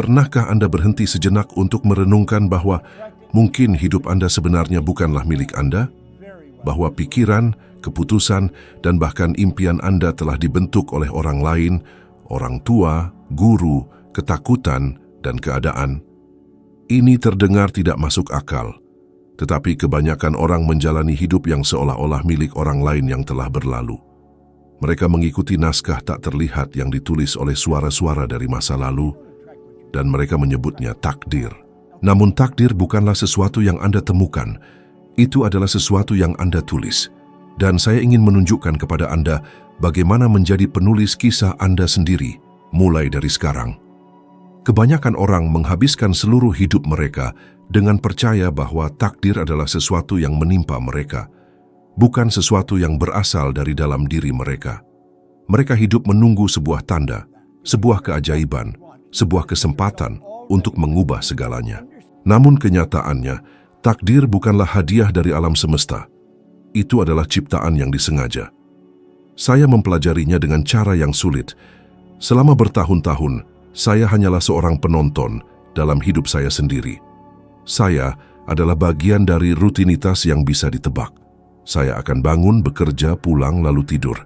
Pernahkah Anda berhenti sejenak untuk merenungkan bahwa mungkin hidup Anda sebenarnya bukanlah milik Anda? Bahwa pikiran, keputusan, dan bahkan impian Anda telah dibentuk oleh orang lain, orang tua, guru, ketakutan, dan keadaan? Ini terdengar tidak masuk akal, tetapi kebanyakan orang menjalani hidup yang seolah-olah milik orang lain yang telah berlalu. Mereka mengikuti naskah tak terlihat yang ditulis oleh suara-suara dari masa lalu, dan mereka menyebutnya takdir. Namun takdir bukanlah sesuatu yang Anda temukan, itu adalah sesuatu yang Anda tulis. Dan saya ingin menunjukkan kepada Anda bagaimana menjadi penulis kisah Anda sendiri, mulai dari sekarang. Kebanyakan orang menghabiskan seluruh hidup mereka dengan percaya bahwa takdir adalah sesuatu yang menimpa mereka, bukan sesuatu yang berasal dari dalam diri mereka. Mereka hidup menunggu sebuah tanda, sebuah keajaiban, sebuah kesempatan untuk mengubah segalanya. Namun kenyataannya, takdir bukanlah hadiah dari alam semesta. Itu adalah ciptaan yang disengaja. Saya mempelajarinya dengan cara yang sulit. Selama bertahun-tahun, saya hanyalah seorang penonton dalam hidup saya sendiri. Saya adalah bagian dari rutinitas yang bisa ditebak. Saya akan bangun, bekerja, pulang, lalu tidur.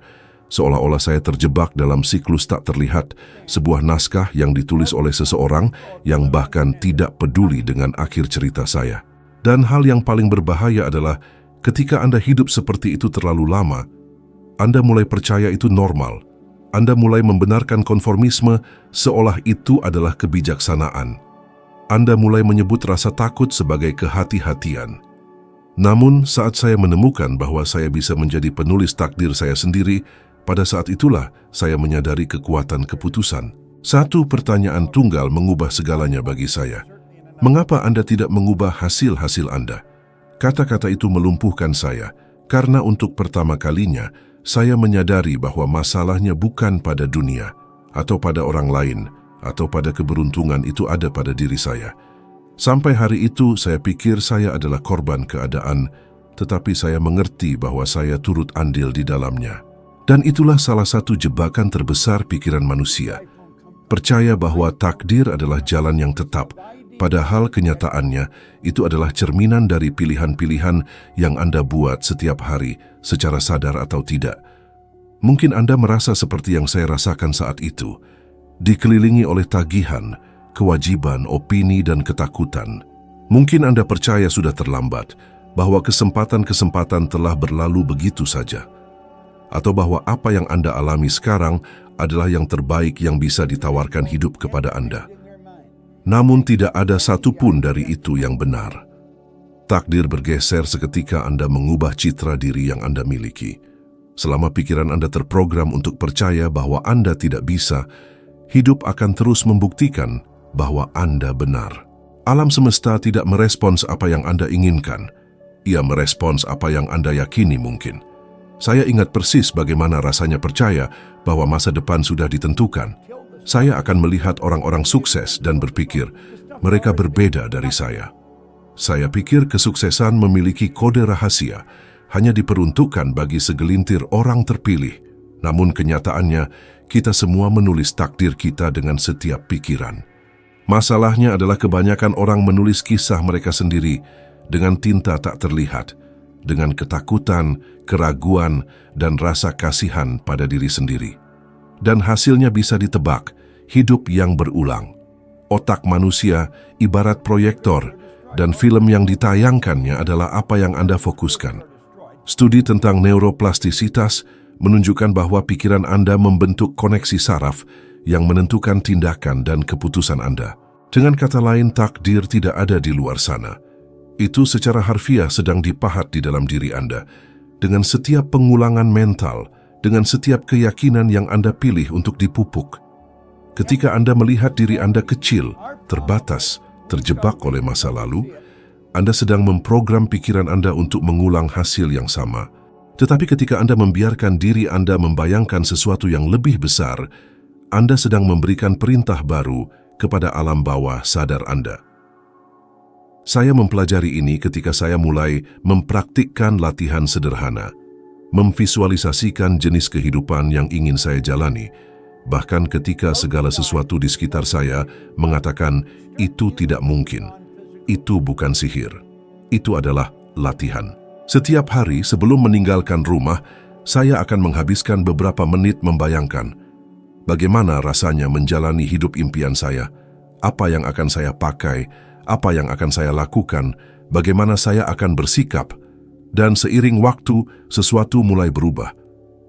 Seolah-olah saya terjebak dalam siklus tak terlihat, sebuah naskah yang ditulis oleh seseorang yang bahkan tidak peduli dengan akhir cerita saya. Dan hal yang paling berbahaya adalah ketika Anda hidup seperti itu terlalu lama, Anda mulai percaya itu normal. Anda mulai membenarkan konformisme seolah itu adalah kebijaksanaan. Anda mulai menyebut rasa takut sebagai kehati-hatian. Namun, saat saya menemukan bahwa saya bisa menjadi penulis takdir saya sendiri, pada saat itulah saya menyadari kekuatan keputusan. Satu pertanyaan tunggal mengubah segalanya bagi saya. Mengapa Anda tidak mengubah hasil-hasil Anda? Kata-kata itu melumpuhkan saya, karena untuk pertama kalinya, saya menyadari bahwa masalahnya bukan pada dunia, atau pada orang lain, atau pada keberuntungan itu ada pada diri saya. Sampai hari itu, saya pikir saya adalah korban keadaan, tetapi saya mengerti bahwa saya turut andil di dalamnya. Dan itulah salah satu jebakan terbesar pikiran manusia. Percaya bahwa takdir adalah jalan yang tetap, padahal kenyataannya itu adalah cerminan dari pilihan-pilihan yang Anda buat setiap hari, secara sadar atau tidak. Mungkin Anda merasa seperti yang saya rasakan saat itu, dikelilingi oleh tagihan, kewajiban, opini, dan ketakutan. Mungkin Anda percaya sudah terlambat, bahwa kesempatan-kesempatan telah berlalu begitu saja. Atau bahwa apa yang Anda alami sekarang adalah yang terbaik yang bisa ditawarkan hidup kepada Anda. Namun tidak ada satupun dari itu yang benar. Takdir bergeser seketika Anda mengubah citra diri yang Anda miliki. Selama pikiran Anda terprogram untuk percaya bahwa Anda tidak bisa, hidup akan terus membuktikan bahwa Anda benar. Alam semesta tidak merespons apa yang Anda inginkan. Ia merespons apa yang Anda yakini mungkin. Saya ingat persis bagaimana rasanya percaya bahwa masa depan sudah ditentukan. Saya akan melihat orang-orang sukses dan berpikir, mereka berbeda dari saya. Saya pikir kesuksesan memiliki kode rahasia, hanya diperuntukkan bagi segelintir orang terpilih. Namun kenyataannya, kita semua menulis takdir kita dengan setiap pikiran. Masalahnya adalah kebanyakan orang menulis kisah mereka sendiri dengan tinta tak terlihat, dengan ketakutan, keraguan, dan rasa kasihan pada diri sendiri. Dan hasilnya bisa ditebak, hidup yang berulang. Otak manusia ibarat proyektor, dan film yang ditayangkannya adalah apa yang Anda fokuskan. Studi tentang neuroplastisitas menunjukkan bahwa pikiran Anda membentuk koneksi saraf yang menentukan tindakan dan keputusan Anda. Dengan kata lain, takdir tidak ada di luar sana. Itu secara harfiah sedang dipahat di dalam diri Anda, dengan setiap pengulangan mental, dengan setiap keyakinan yang Anda pilih untuk dipupuk. Ketika Anda melihat diri Anda kecil, terbatas, terjebak oleh masa lalu, Anda sedang memprogram pikiran Anda untuk mengulang hasil yang sama. Tetapi ketika Anda membiarkan diri Anda membayangkan sesuatu yang lebih besar, Anda sedang memberikan perintah baru kepada alam bawah sadar Anda. Saya mempelajari ini ketika saya mulai mempraktikkan latihan sederhana, memvisualisasikan jenis kehidupan yang ingin saya jalani, bahkan ketika segala sesuatu di sekitar saya mengatakan itu tidak mungkin. Itu bukan sihir. Itu adalah latihan. Setiap hari sebelum meninggalkan rumah, saya akan menghabiskan beberapa menit membayangkan bagaimana rasanya menjalani hidup impian saya, apa yang akan saya pakai, apa yang akan saya lakukan, bagaimana saya akan bersikap, dan seiring waktu sesuatu mulai berubah.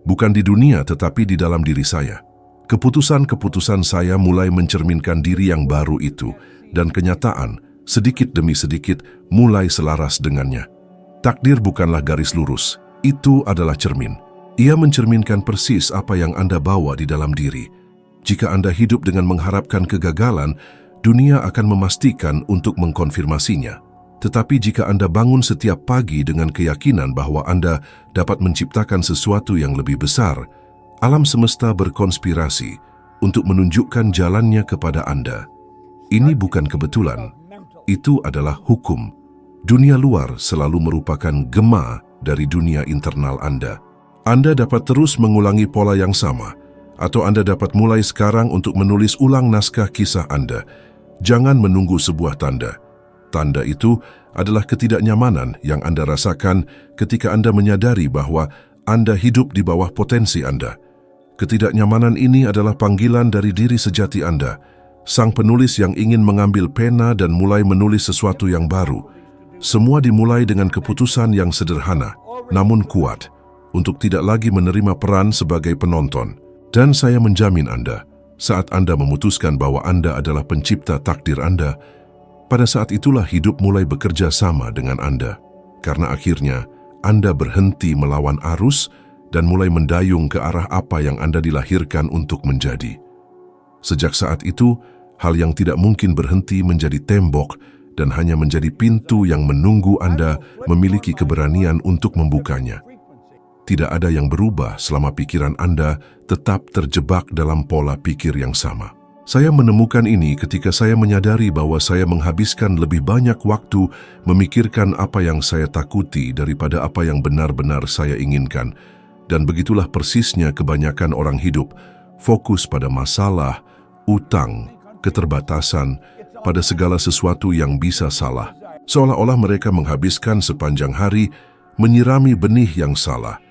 Bukan di dunia tetapi di dalam diri saya. Keputusan-keputusan saya mulai mencerminkan diri yang baru itu, dan kenyataan, sedikit demi sedikit, mulai selaras dengannya. Takdir bukanlah garis lurus, itu adalah cermin. Ia mencerminkan persis apa yang Anda bawa di dalam diri. Jika Anda hidup dengan mengharapkan kegagalan, dunia akan memastikan untuk mengkonfirmasinya. Tetapi jika Anda bangun setiap pagi dengan keyakinan bahwa Anda dapat menciptakan sesuatu yang lebih besar, alam semesta berkonspirasi untuk menunjukkan jalannya kepada Anda. Ini bukan kebetulan, itu adalah hukum. Dunia luar selalu merupakan gema dari dunia internal Anda. Anda dapat terus mengulangi pola yang sama, atau Anda dapat mulai sekarang untuk menulis ulang naskah kisah Anda. Jangan menunggu sebuah tanda. Tanda itu adalah ketidaknyamanan yang Anda rasakan ketika Anda menyadari bahwa Anda hidup di bawah potensi Anda. Ketidaknyamanan ini adalah panggilan dari diri sejati Anda, sang penulis yang ingin mengambil pena dan mulai menulis sesuatu yang baru. Semua dimulai dengan keputusan yang sederhana, namun kuat, untuk tidak lagi menerima peran sebagai penonton. Dan saya menjamin Anda, saat Anda memutuskan bahwa Anda adalah pencipta takdir Anda, pada saat itulah hidup mulai bekerja sama dengan Anda. Karena akhirnya, Anda berhenti melawan arus dan mulai mendayung ke arah apa yang Anda dilahirkan untuk menjadi. Sejak saat itu, hal yang tidak mungkin berhenti menjadi tembok dan hanya menjadi pintu yang menunggu Anda memiliki keberanian untuk membukanya. Tidak ada yang berubah selama pikiran Anda tetap terjebak dalam pola pikir yang sama. Saya menemukan ini ketika saya menyadari bahwa saya menghabiskan lebih banyak waktu memikirkan apa yang saya takuti daripada apa yang benar-benar saya inginkan. Dan begitulah persisnya kebanyakan orang hidup, fokus pada masalah, utang, keterbatasan, pada segala sesuatu yang bisa salah. Seolah-olah mereka menghabiskan sepanjang hari menyirami benih yang salah,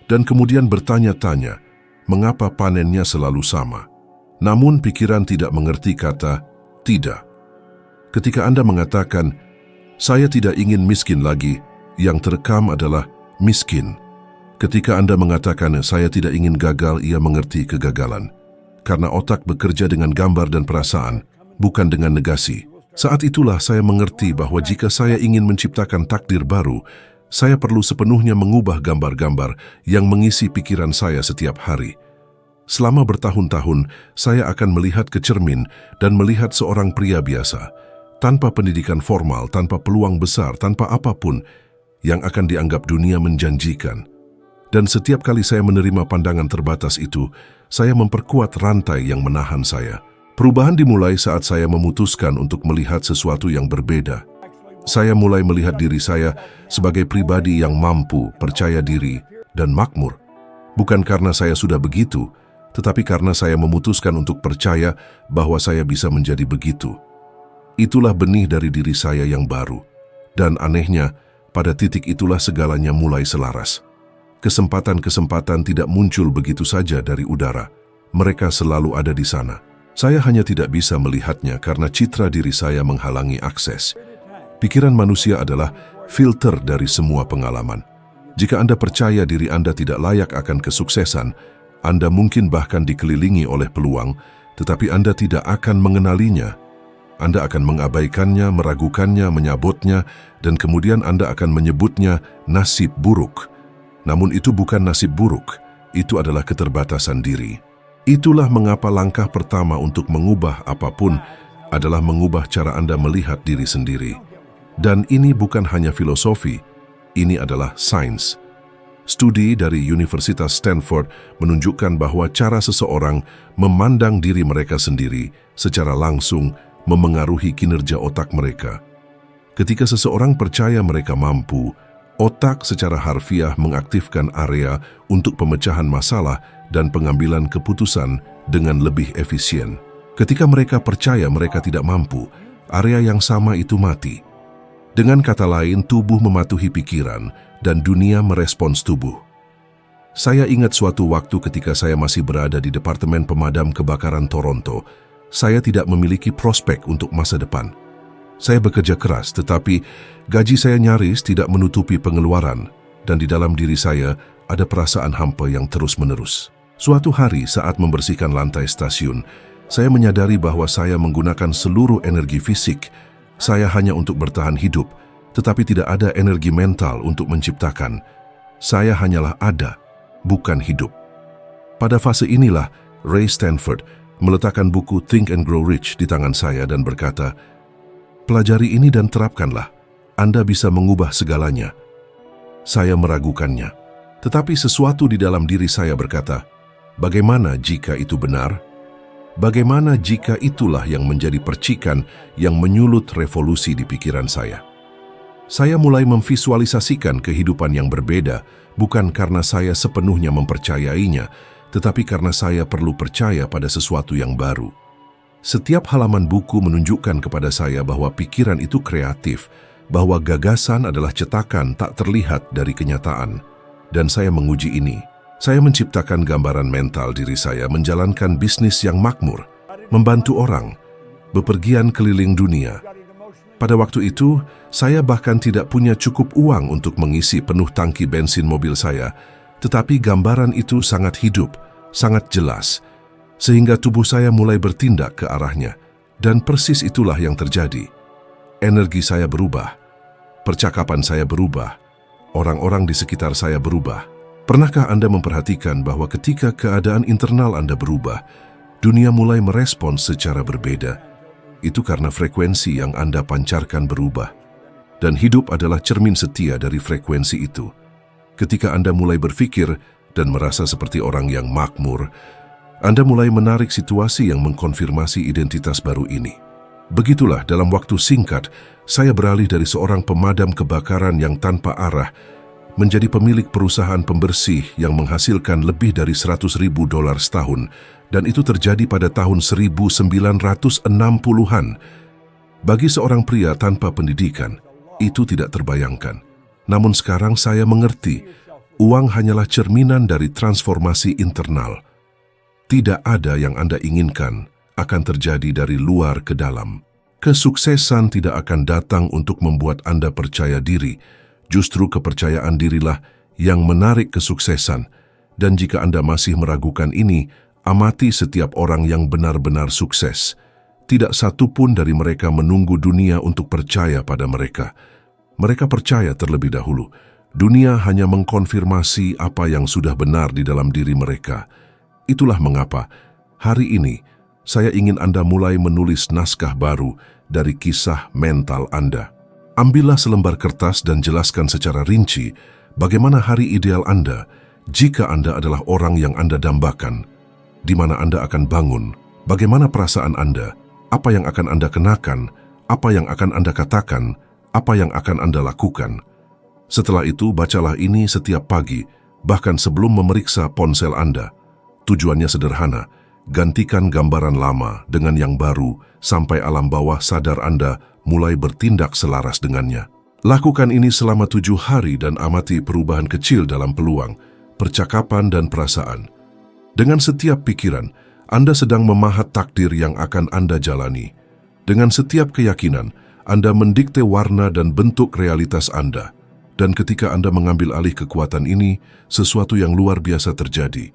dan kemudian bertanya-tanya, mengapa panennya selalu sama? Namun pikiran tidak mengerti kata tidak. Ketika Anda mengatakan, saya tidak ingin miskin lagi, yang terekam adalah miskin. Ketika Anda mengatakan, saya tidak ingin gagal, ia mengerti kegagalan. Karena otak bekerja dengan gambar dan perasaan, bukan dengan negasi. Saat itulah saya mengerti bahwa jika saya ingin menciptakan takdir baru, saya perlu sepenuhnya mengubah gambar-gambar yang mengisi pikiran saya setiap hari. Selama bertahun-tahun, saya akan melihat ke cermin dan melihat seorang pria biasa, tanpa pendidikan formal, tanpa peluang besar, tanpa apapun yang akan dianggap dunia menjanjikan. Dan setiap kali saya menerima pandangan terbatas itu, saya memperkuat rantai yang menahan saya. Perubahan dimulai saat saya memutuskan untuk melihat sesuatu yang berbeda. Saya mulai melihat diri saya sebagai pribadi yang mampu, percaya diri, dan makmur. Bukan karena saya sudah begitu, tetapi karena saya memutuskan untuk percaya bahwa saya bisa menjadi begitu. Itulah benih dari diri saya yang baru. Dan anehnya, pada titik itulah segalanya mulai selaras. Kesempatan-kesempatan tidak muncul begitu saja dari udara. Mereka selalu ada di sana. Saya hanya tidak bisa melihatnya karena citra diri saya menghalangi akses. Pikiran manusia adalah filter dari semua pengalaman. Jika Anda percaya diri Anda tidak layak akan kesuksesan, Anda mungkin bahkan dikelilingi oleh peluang, tetapi Anda tidak akan mengenalinya. Anda akan mengabaikannya, meragukannya, menyabotnya, dan kemudian Anda akan menyebutnya nasib buruk. Namun itu bukan nasib buruk, itu adalah keterbatasan diri. Itulah mengapa langkah pertama untuk mengubah apapun adalah mengubah cara Anda melihat diri sendiri. Dan ini bukan hanya filosofi, ini adalah sains. Studi dari Universitas Stanford menunjukkan bahwa cara seseorang memandang diri mereka sendiri secara langsung memengaruhi kinerja otak mereka. Ketika seseorang percaya mereka mampu, otak secara harfiah mengaktifkan area untuk pemecahan masalah dan pengambilan keputusan dengan lebih efisien. Ketika mereka percaya mereka tidak mampu, area yang sama itu mati. Dengan kata lain, tubuh mematuhi pikiran dan dunia merespons tubuh. Saya ingat suatu waktu ketika saya masih berada di Departemen Pemadam Kebakaran Toronto, saya tidak memiliki prospek untuk masa depan. Saya bekerja keras, tetapi gaji saya nyaris tidak menutupi pengeluaran, dan di dalam diri saya ada perasaan hampa yang terus-menerus. Suatu hari saat membersihkan lantai stasiun, saya menyadari bahwa saya menggunakan seluruh energi fisik saya hanya untuk bertahan hidup, tetapi tidak ada energi mental untuk menciptakan. Saya hanyalah ada, bukan hidup. Pada fase inilah, Ray Stanford meletakkan buku Think and Grow Rich di tangan saya dan berkata, "Pelajari ini dan terapkanlah. Anda bisa mengubah segalanya." Saya meragukannya. Tetapi sesuatu di dalam diri saya berkata, bagaimana jika itu benar? Bagaimana jika itulah yang menjadi percikan yang menyulut revolusi di pikiran saya? Saya mulai memvisualisasikan kehidupan yang berbeda, bukan karena saya sepenuhnya mempercayainya, tetapi karena saya perlu percaya pada sesuatu yang baru. Setiap halaman buku menunjukkan kepada saya bahwa pikiran itu kreatif, bahwa gagasan adalah cetakan tak terlihat dari kenyataan. Dan saya menguji ini. Saya menciptakan gambaran mental diri saya menjalankan bisnis yang makmur, membantu orang, bepergian keliling dunia. Pada waktu itu, saya bahkan tidak punya cukup uang untuk mengisi penuh tangki bensin mobil saya, tetapi gambaran itu sangat hidup, sangat jelas, sehingga tubuh saya mulai bertindak ke arahnya, dan persis itulah yang terjadi. Energi saya berubah, percakapan saya berubah, orang-orang di sekitar saya berubah. Pernahkah Anda memperhatikan bahwa ketika keadaan internal Anda berubah, dunia mulai merespons secara berbeda? Itu karena frekuensi yang Anda pancarkan berubah. Dan hidup adalah cermin setia dari frekuensi itu. Ketika Anda mulai berpikir dan merasa seperti orang yang makmur, Anda mulai menarik situasi yang mengkonfirmasi identitas baru ini. Begitulah, dalam waktu singkat, saya beralih dari seorang pemadam kebakaran yang tanpa arah menjadi pemilik perusahaan pembersih yang menghasilkan lebih dari $100,000 setahun, dan itu terjadi pada tahun 1960-an. Bagi seorang pria tanpa pendidikan, itu tidak terbayangkan. Namun sekarang saya mengerti, uang hanyalah cerminan dari transformasi internal. Tidak ada yang Anda inginkan akan terjadi dari luar ke dalam. Kesuksesan tidak akan datang untuk membuat Anda percaya diri. Justru kepercayaan dirilah yang menarik kesuksesan. Dan jika Anda masih meragukan ini, amati setiap orang yang benar-benar sukses. Tidak satu pun dari mereka menunggu dunia untuk percaya pada mereka. Mereka percaya terlebih dahulu. Dunia hanya mengkonfirmasi apa yang sudah benar di dalam diri mereka. Itulah mengapa hari ini saya ingin Anda mulai menulis naskah baru dari kisah mental Anda. Ambillah selembar kertas dan jelaskan secara rinci bagaimana hari ideal Anda jika Anda adalah orang yang Anda dambakan, di mana Anda akan bangun, bagaimana perasaan Anda, apa yang akan Anda kenakan, apa yang akan Anda katakan, apa yang akan Anda lakukan. Setelah itu, bacalah ini setiap pagi, bahkan sebelum memeriksa ponsel Anda. Tujuannya sederhana, gantikan gambaran lama dengan yang baru sampai alam bawah sadar Anda mulai bertindak selaras dengannya. Lakukan ini selama 7 hari dan amati perubahan kecil dalam peluang, percakapan dan perasaan. Dengan setiap pikiran, Anda sedang memahat takdir yang akan Anda jalani. Dengan setiap keyakinan, Anda mendikte warna dan bentuk realitas Anda. Dan ketika Anda mengambil alih kekuatan ini, sesuatu yang luar biasa terjadi.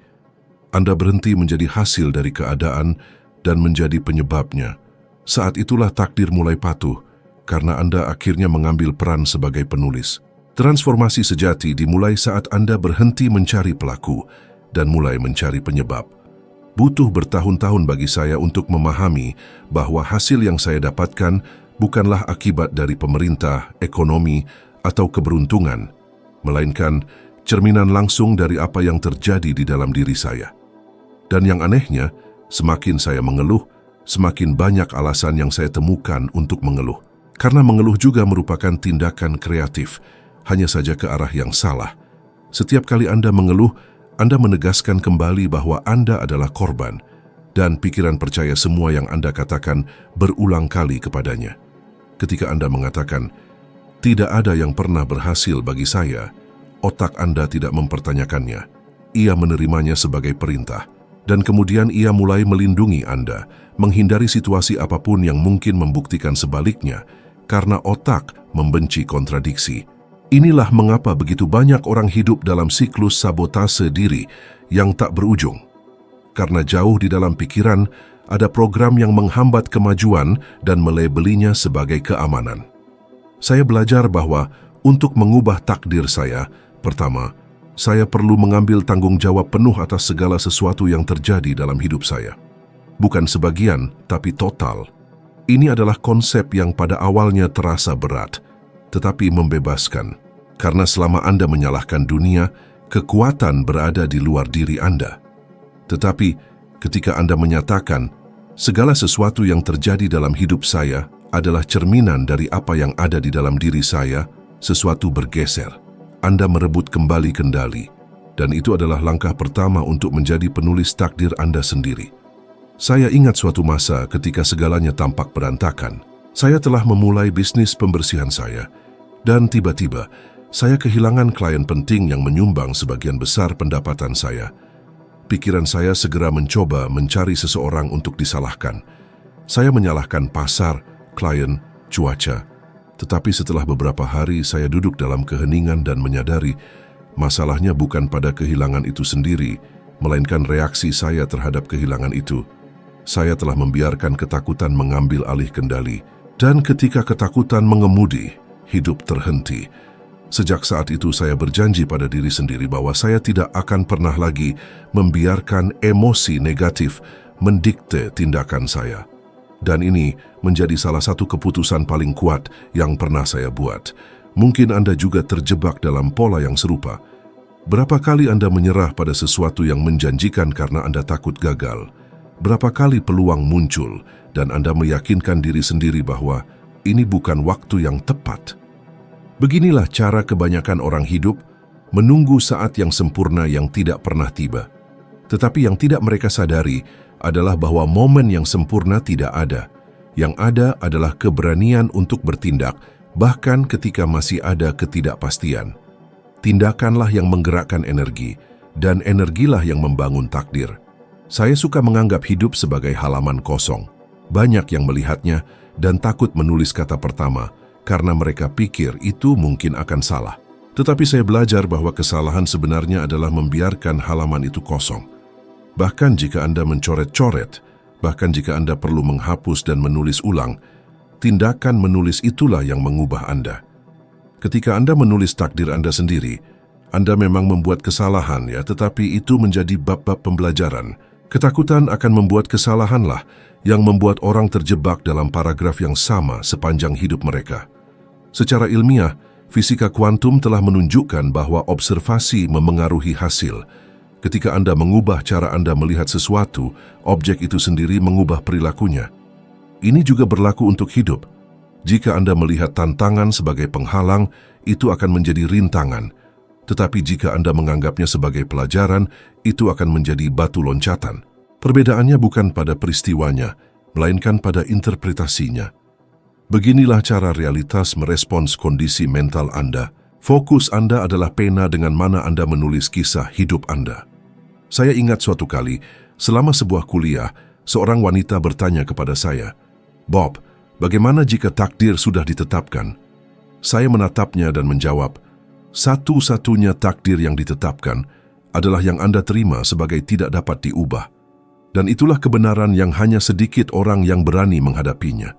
Anda berhenti menjadi hasil dari keadaan dan menjadi penyebabnya. Saat itulah takdir mulai patuh, karena Anda akhirnya mengambil peran sebagai penulis. Transformasi sejati dimulai saat Anda berhenti mencari pelaku dan mulai mencari penyebab. Butuh bertahun-tahun bagi saya untuk memahami bahwa hasil yang saya dapatkan bukanlah akibat dari pemerintah, ekonomi, atau keberuntungan, melainkan cerminan langsung dari apa yang terjadi di dalam diri saya. Dan yang anehnya, semakin saya mengeluh, semakin banyak alasan yang saya temukan untuk mengeluh. Karena mengeluh juga merupakan tindakan kreatif, hanya saja ke arah yang salah. Setiap kali Anda mengeluh, Anda menegaskan kembali bahwa Anda adalah korban. dan pikiran percaya semua yang Anda katakan berulang kali kepadanya. Ketika Anda mengatakan, "Tidak ada yang pernah berhasil bagi saya," otak Anda tidak mempertanyakannya. Ia menerimanya sebagai perintah, dan kemudian ia mulai melindungi Anda, menghindari situasi apapun yang mungkin membuktikan sebaliknya, karena otak membenci kontradiksi. Inilah mengapa begitu banyak orang hidup dalam siklus sabotase diri yang tak berujung. Karena jauh di dalam pikiran, ada program yang menghambat kemajuan dan melabelinya sebagai keamanan. Saya belajar bahwa untuk mengubah takdir saya, pertama, saya perlu mengambil tanggung jawab penuh atas segala sesuatu yang terjadi dalam hidup saya. Bukan sebagian, tapi total. Ini adalah konsep yang pada awalnya terasa berat, tetapi membebaskan. Karena selama Anda menyalahkan dunia, kekuatan berada di luar diri Anda. Tetapi ketika Anda menyatakan, segala sesuatu yang terjadi dalam hidup saya adalah cerminan dari apa yang ada di dalam diri saya, sesuatu bergeser. Anda merebut kembali kendali, dan itu adalah langkah pertama untuk menjadi penulis takdir Anda sendiri. Saya ingat suatu masa ketika segalanya tampak berantakan. Saya telah memulai bisnis pembersihan saya, dan tiba-tiba saya kehilangan klien penting yang menyumbang sebagian besar pendapatan saya. Pikiran saya segera mencoba mencari seseorang untuk disalahkan. Saya menyalahkan pasar, klien, cuaca. Tetapi setelah beberapa hari saya duduk dalam keheningan dan menyadari masalahnya bukan pada kehilangan itu sendiri, melainkan reaksi saya terhadap kehilangan itu. Saya telah membiarkan ketakutan mengambil alih kendali, dan ketika ketakutan mengemudi, hidup terhenti. Sejak saat itu saya berjanji pada diri sendiri bahwa saya tidak akan pernah lagi membiarkan emosi negatif mendikte tindakan saya. Dan ini menjadi salah satu keputusan paling kuat yang pernah saya buat. Mungkin Anda juga terjebak dalam pola yang serupa. Berapa kali Anda menyerah pada sesuatu yang menjanjikan karena Anda takut gagal? Berapa kali peluang muncul dan Anda meyakinkan diri sendiri bahwa ini bukan waktu yang tepat? Beginilah cara kebanyakan orang hidup, menunggu saat yang sempurna yang tidak pernah tiba. Tetapi yang tidak mereka sadari adalah bahwa momen yang sempurna tidak ada. Yang ada adalah keberanian untuk bertindak, bahkan ketika masih ada ketidakpastian. Tindakanlah yang menggerakkan energi, dan energilah yang membangun takdir. Saya suka menganggap hidup sebagai halaman kosong. Banyak yang melihatnya dan takut menulis kata pertama, karena mereka pikir itu mungkin akan salah. Tetapi saya belajar bahwa kesalahan sebenarnya adalah membiarkan halaman itu kosong. Bahkan jika Anda mencoret-coret, bahkan jika Anda perlu menghapus dan menulis ulang, tindakan menulis itulah yang mengubah Anda. Ketika Anda menulis takdir Anda sendiri, Anda memang membuat kesalahan ya, tetapi itu menjadi bab-bab pembelajaran. Ketakutan akan membuat kesalahanlah yang membuat orang terjebak dalam paragraf yang sama sepanjang hidup mereka. Secara ilmiah, fisika kuantum telah menunjukkan bahwa observasi memengaruhi hasil. Ketika Anda mengubah cara Anda melihat sesuatu, objek itu sendiri mengubah perilakunya. Ini juga berlaku untuk hidup. Jika Anda melihat tantangan sebagai penghalang, itu akan menjadi rintangan. Tetapi jika Anda menganggapnya sebagai pelajaran, itu akan menjadi batu loncatan. Perbedaannya bukan pada peristiwanya, melainkan pada interpretasinya. Beginilah cara realitas merespons kondisi mental Anda. Fokus Anda adalah pena dengan mana Anda menulis kisah hidup Anda. Saya ingat suatu kali, selama sebuah kuliah, seorang wanita bertanya kepada saya, "Bob, bagaimana jika takdir sudah ditetapkan?" Saya menatapnya dan menjawab, "Satu-satunya takdir yang ditetapkan adalah yang Anda terima sebagai tidak dapat diubah. Dan itulah kebenaran yang hanya sedikit orang yang berani menghadapinya.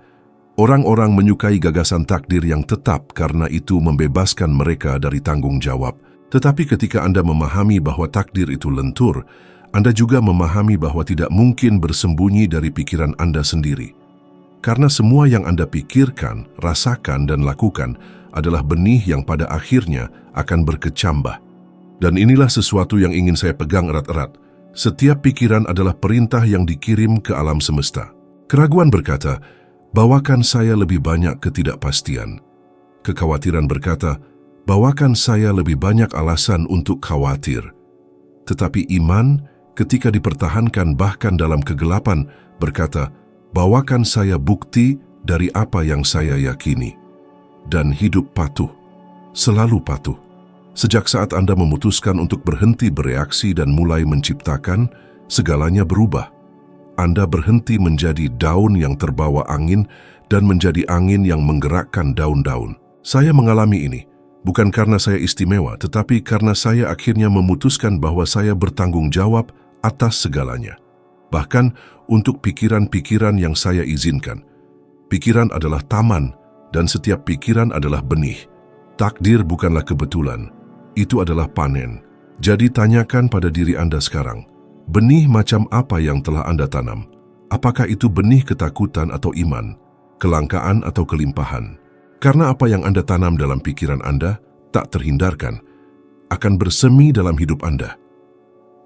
Orang-orang menyukai gagasan takdir yang tetap karena itu membebaskan mereka dari tanggung jawab. Tetapi ketika Anda memahami bahwa takdir itu lentur, Anda juga memahami bahwa tidak mungkin bersembunyi dari pikiran Anda sendiri. Karena semua yang Anda pikirkan, rasakan, dan lakukan adalah benih yang pada akhirnya akan berkecambah. Dan inilah sesuatu yang ingin saya pegang erat-erat. Setiap pikiran adalah perintah yang dikirim ke alam semesta. Keraguan berkata, "Bawakan saya lebih banyak ketidakpastian." Kekhawatiran berkata, "Bawakan saya lebih banyak alasan untuk khawatir." Tetapi iman, ketika dipertahankan bahkan dalam kegelapan, berkata, "Bawakan saya bukti dari apa yang saya yakini." Dan hidup patuh, selalu patuh. Sejak saat Anda memutuskan untuk berhenti bereaksi dan mulai menciptakan, segalanya berubah. Anda berhenti menjadi daun yang terbawa angin dan menjadi angin yang menggerakkan daun-daun. Saya mengalami ini, bukan karena saya istimewa, tetapi karena saya akhirnya memutuskan bahwa saya bertanggung jawab atas segalanya. Bahkan untuk pikiran-pikiran yang saya izinkan. Pikiran adalah taman, dan setiap pikiran adalah benih. Takdir bukanlah kebetulan, itu adalah panen. Jadi tanyakan pada diri Anda sekarang, benih macam apa yang telah Anda tanam? Apakah itu benih ketakutan atau iman, kelangkaan atau kelimpahan? Karena apa yang Anda tanam dalam pikiran Anda tak terhindarkan, akan bersemi dalam hidup Anda.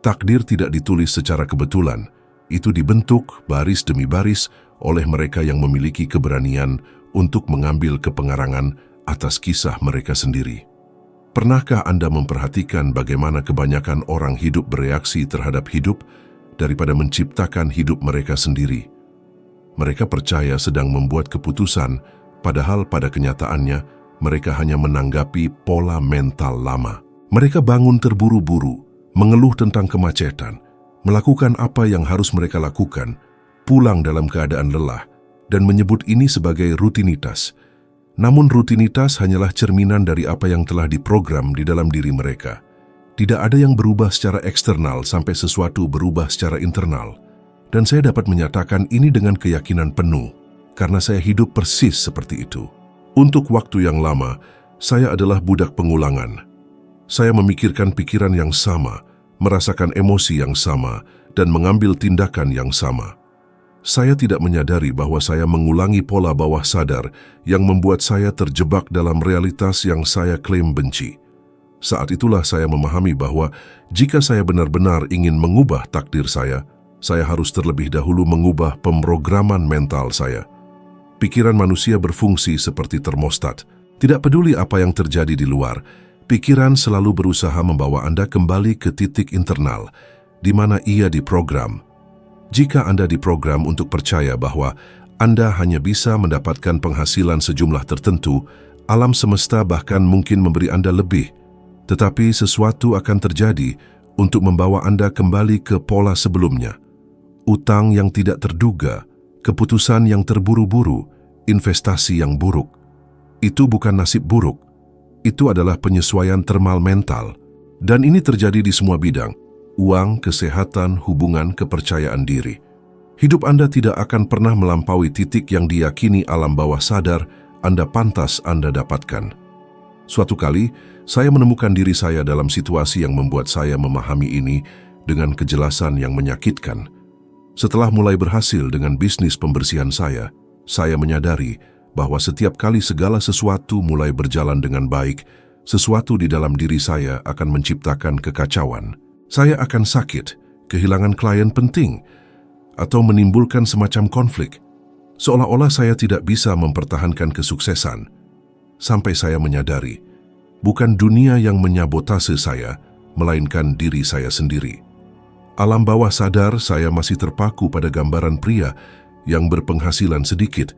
Takdir tidak ditulis secara kebetulan, itu dibentuk baris demi baris oleh mereka yang memiliki keberanian untuk mengambil kepengarangan atas kisah mereka sendiri. Pernahkah Anda memperhatikan bagaimana kebanyakan orang hidup bereaksi terhadap hidup daripada menciptakan hidup mereka sendiri? Mereka percaya sedang membuat keputusan, padahal pada kenyataannya mereka hanya menanggapi pola mental lama. Mereka bangun terburu-buru, mengeluh tentang kemacetan, melakukan apa yang harus mereka lakukan, pulang dalam keadaan lelah, dan menyebut ini sebagai rutinitas. Namun rutinitas hanyalah cerminan dari apa yang telah diprogram di dalam diri mereka. Tidak ada yang berubah secara eksternal sampai sesuatu berubah secara internal. Dan saya dapat menyatakan ini dengan keyakinan penuh, karena saya hidup persis seperti itu. Untuk waktu yang lama, saya adalah budak pengulangan. Saya memikirkan pikiran yang sama, merasakan emosi yang sama, dan mengambil tindakan yang sama. Saya tidak menyadari bahwa saya mengulangi pola bawah sadar yang membuat saya terjebak dalam realitas yang saya klaim benci. Saat itulah saya memahami bahwa jika saya benar-benar ingin mengubah takdir saya harus terlebih dahulu mengubah pemrograman mental saya. Pikiran manusia berfungsi seperti termostat. Tidak peduli apa yang terjadi di luar, pikiran selalu berusaha membawa Anda kembali ke titik internal, di mana ia diprogram. Jika Anda diprogram untuk percaya bahwa Anda hanya bisa mendapatkan penghasilan sejumlah tertentu, alam semesta bahkan mungkin memberi Anda lebih. Tetapi sesuatu akan terjadi untuk membawa Anda kembali ke pola sebelumnya. Utang yang tidak terduga, keputusan yang terburu-buru, investasi yang buruk. Itu bukan nasib buruk. Itu adalah penyesuaian termal mental. Dan ini terjadi di semua bidang. Uang, kesehatan, hubungan, kepercayaan diri. Hidup Anda tidak akan pernah melampaui titik yang diyakini alam bawah sadar Anda pantas Anda dapatkan. Suatu kali, saya menemukan diri saya dalam situasi yang membuat saya memahami ini dengan kejelasan yang menyakitkan. Setelah mulai berhasil dengan bisnis pembersihan saya menyadari bahwa setiap kali segala sesuatu mulai berjalan dengan baik, sesuatu di dalam diri saya akan menciptakan kekacauan. Saya akan sakit, kehilangan klien penting, atau menimbulkan semacam konflik. Seolah-olah saya tidak bisa mempertahankan kesuksesan. Sampai saya menyadari, bukan dunia yang menyabotase saya, melainkan diri saya sendiri. Alam bawah sadar saya masih terpaku pada gambaran pria yang berpenghasilan sedikit,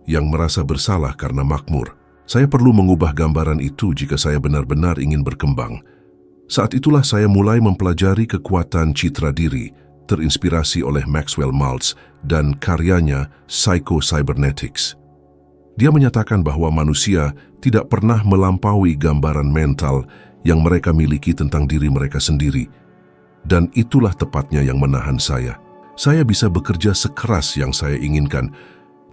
yang merasa bersalah karena makmur. Saya perlu mengubah gambaran itu jika saya benar-benar ingin berkembang. Saat itulah saya mulai mempelajari kekuatan citra diri, terinspirasi oleh Maxwell Maltz dan karyanya Psycho-Cybernetics. Dia menyatakan bahwa manusia tidak pernah melampaui gambaran mental yang mereka miliki tentang diri mereka sendiri. Dan itulah tepatnya yang menahan saya. Saya bisa bekerja sekeras yang saya inginkan,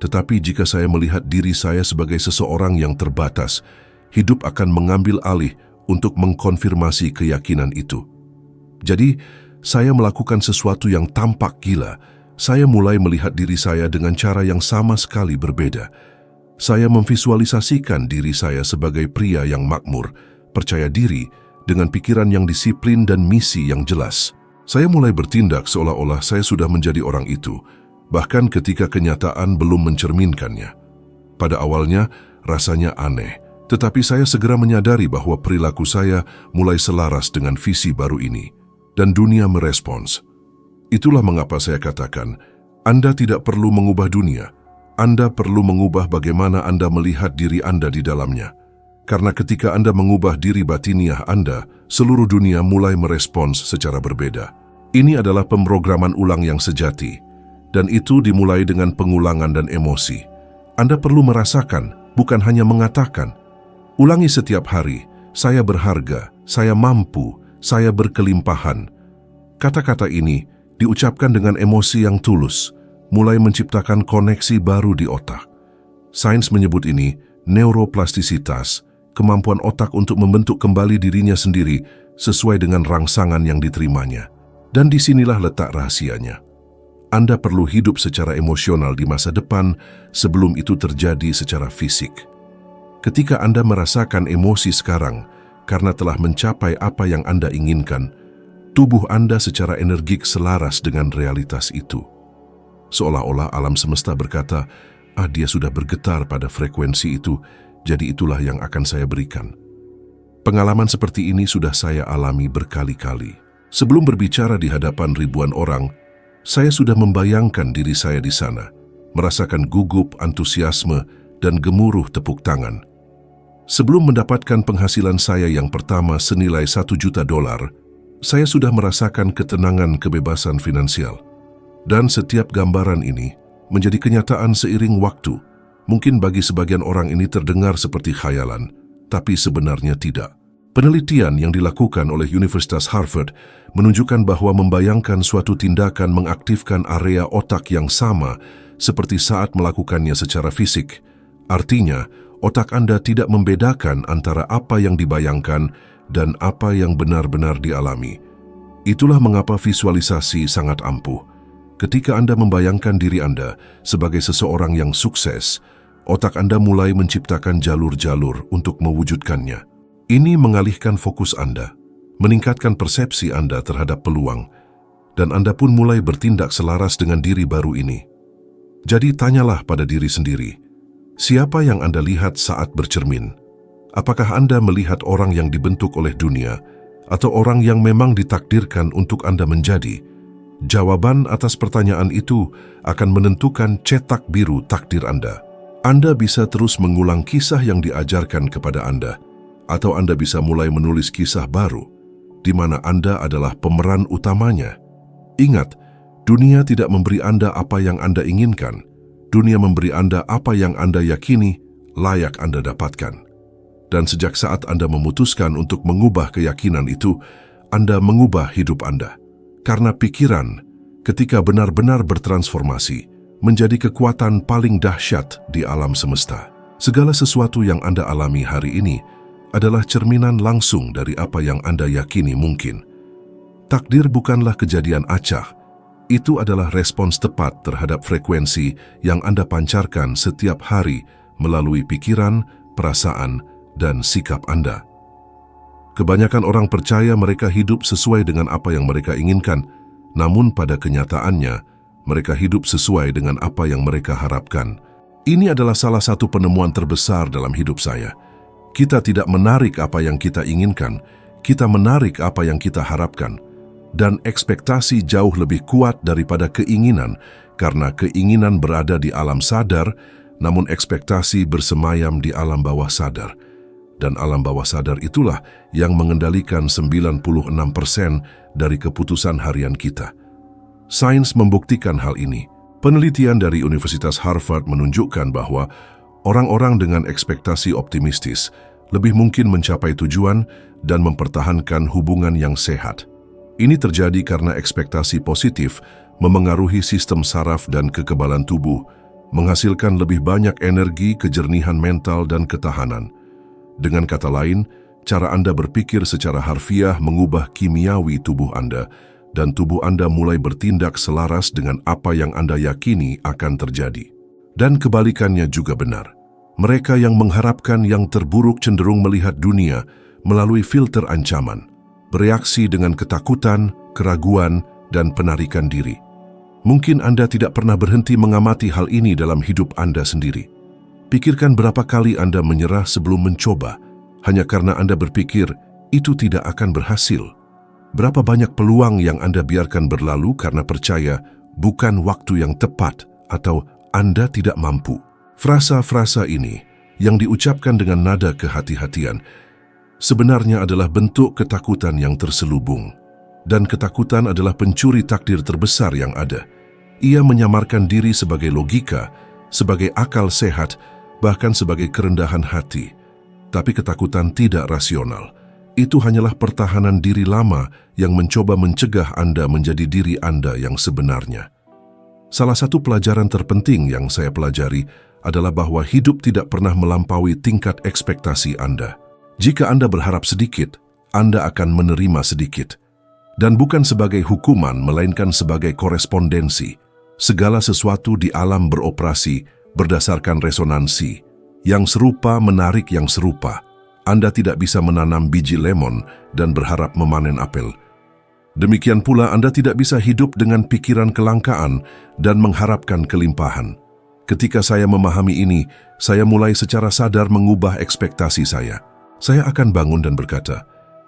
tetapi jika saya melihat diri saya sebagai seseorang yang terbatas, hidup akan mengambil alih untuk mengkonfirmasi keyakinan itu. Jadi, saya melakukan sesuatu yang tampak gila. Saya mulai melihat diri saya dengan cara yang sama sekali berbeda. Saya memvisualisasikan diri saya sebagai pria yang makmur, percaya diri, dengan pikiran yang disiplin dan misi yang jelas. Saya mulai bertindak seolah-olah saya sudah menjadi orang itu, bahkan ketika kenyataan belum mencerminkannya. Pada awalnya, rasanya aneh. Tetapi saya segera menyadari bahwa perilaku saya mulai selaras dengan visi baru ini. Dan dunia merespons. Itulah mengapa saya katakan, Anda tidak perlu mengubah dunia. Anda perlu mengubah bagaimana Anda melihat diri Anda di dalamnya. Karena ketika Anda mengubah diri batiniah Anda, seluruh dunia mulai merespons secara berbeda. Ini adalah pemrograman ulang yang sejati, dan itu dimulai dengan pengulangan dan emosi. Anda perlu merasakan, bukan hanya mengatakan. Ulangi setiap hari, saya berharga, saya mampu, saya berkelimpahan. Kata-kata ini diucapkan dengan emosi yang tulus, mulai menciptakan koneksi baru di otak. Sains menyebut ini neuroplastisitas, kemampuan otak untuk membentuk kembali dirinya sendiri sesuai dengan rangsangan yang diterimanya. Dan disinilah letak rahasianya. Anda perlu hidup secara emosional di masa depan sebelum itu terjadi secara fisik. Ketika Anda merasakan emosi sekarang karena telah mencapai apa yang Anda inginkan, tubuh Anda secara energik selaras dengan realitas itu. Seolah-olah alam semesta berkata, dia sudah bergetar pada frekuensi itu, jadi itulah yang akan saya berikan. Pengalaman seperti ini sudah saya alami berkali-kali. Sebelum berbicara di hadapan ribuan orang, saya sudah membayangkan diri saya di sana, merasakan gugup, antusiasme, dan gemuruh tepuk tangan. Sebelum mendapatkan penghasilan saya yang pertama senilai $1 juta, saya sudah merasakan ketenangan kebebasan finansial. Dan setiap gambaran ini menjadi kenyataan seiring waktu. Mungkin bagi sebagian orang ini terdengar seperti khayalan, tapi sebenarnya tidak. Penelitian yang dilakukan oleh Universitas Harvard menunjukkan bahwa membayangkan suatu tindakan mengaktifkan area otak yang sama seperti saat melakukannya secara fisik. Artinya, otak Anda tidak membedakan antara apa yang dibayangkan dan apa yang benar-benar dialami. Itulah mengapa visualisasi sangat ampuh. Ketika Anda membayangkan diri Anda sebagai seseorang yang sukses, otak Anda mulai menciptakan jalur-jalur untuk mewujudkannya. Ini mengalihkan fokus Anda, meningkatkan persepsi Anda terhadap peluang, dan Anda pun mulai bertindak selaras dengan diri baru ini. Jadi tanyalah pada diri sendiri, siapa yang Anda lihat saat bercermin? Apakah Anda melihat orang yang dibentuk oleh dunia atau orang yang memang ditakdirkan untuk Anda menjadi? Jawaban atas pertanyaan itu akan menentukan cetak biru takdir Anda. Anda bisa terus mengulang kisah yang diajarkan kepada Anda, atau Anda bisa mulai menulis kisah baru, di mana Anda adalah pemeran utamanya. Ingat, dunia tidak memberi Anda apa yang Anda inginkan. Dunia memberi Anda apa yang Anda yakini layak Anda dapatkan. Dan sejak saat Anda memutuskan untuk mengubah keyakinan itu, Anda mengubah hidup Anda. Karena pikiran, ketika benar-benar bertransformasi, menjadi kekuatan paling dahsyat di alam semesta. Segala sesuatu yang Anda alami hari ini adalah cerminan langsung dari apa yang Anda yakini mungkin. Takdir bukanlah kejadian acak. Itu adalah respons tepat terhadap frekuensi yang Anda pancarkan setiap hari melalui pikiran, perasaan, dan sikap Anda. Kebanyakan orang percaya mereka hidup sesuai dengan apa yang mereka inginkan, namun pada kenyataannya, mereka hidup sesuai dengan apa yang mereka harapkan. Ini adalah salah satu penemuan terbesar dalam hidup saya. Kita tidak menarik apa yang kita inginkan, kita menarik apa yang kita harapkan. Dan ekspektasi jauh lebih kuat daripada keinginan, karena keinginan berada di alam sadar, namun ekspektasi bersemayam di alam bawah sadar. Dan alam bawah sadar itulah yang mengendalikan 96% dari keputusan harian kita. Sains membuktikan hal ini. Penelitian dari Universitas Harvard menunjukkan bahwa orang-orang dengan ekspektasi optimistis lebih mungkin mencapai tujuan dan mempertahankan hubungan yang sehat. Ini terjadi karena ekspektasi positif memengaruhi sistem saraf dan kekebalan tubuh, menghasilkan lebih banyak energi, kejernihan mental, dan ketahanan. Dengan kata lain, cara Anda berpikir secara harfiah mengubah kimiawi tubuh Anda, dan tubuh Anda mulai bertindak selaras dengan apa yang Anda yakini akan terjadi. Dan kebalikannya juga benar. Mereka yang mengharapkan yang terburuk cenderung melihat dunia melalui filter ancaman, bereaksi dengan ketakutan, keraguan, dan penarikan diri. Mungkin Anda tidak pernah berhenti mengamati hal ini dalam hidup Anda sendiri. Pikirkan berapa kali Anda menyerah sebelum mencoba, hanya karena Anda berpikir itu tidak akan berhasil. Berapa banyak peluang yang Anda biarkan berlalu karena percaya bukan waktu yang tepat atau Anda tidak mampu. Frasa-frasa ini yang diucapkan dengan nada kehati-hatian sebenarnya adalah bentuk ketakutan yang terselubung. Dan ketakutan adalah pencuri takdir terbesar yang ada. Ia menyamarkan diri sebagai logika, sebagai akal sehat, bahkan sebagai kerendahan hati. Tapi ketakutan tidak rasional. Itu hanyalah pertahanan diri lama yang mencoba mencegah Anda menjadi diri Anda yang sebenarnya. Salah satu pelajaran terpenting yang saya pelajari adalah bahwa hidup tidak pernah melampaui tingkat ekspektasi Anda. Jika Anda berharap sedikit, Anda akan menerima sedikit. Dan bukan sebagai hukuman, melainkan sebagai korespondensi. Segala sesuatu di alam beroperasi berdasarkan resonansi. Yang serupa menarik yang serupa. Anda tidak bisa menanam biji lemon dan berharap memanen apel. Demikian pula Anda tidak bisa hidup dengan pikiran kelangkaan dan mengharapkan kelimpahan. Ketika saya memahami ini, saya mulai secara sadar mengubah ekspektasi saya. Saya akan bangun dan berkata,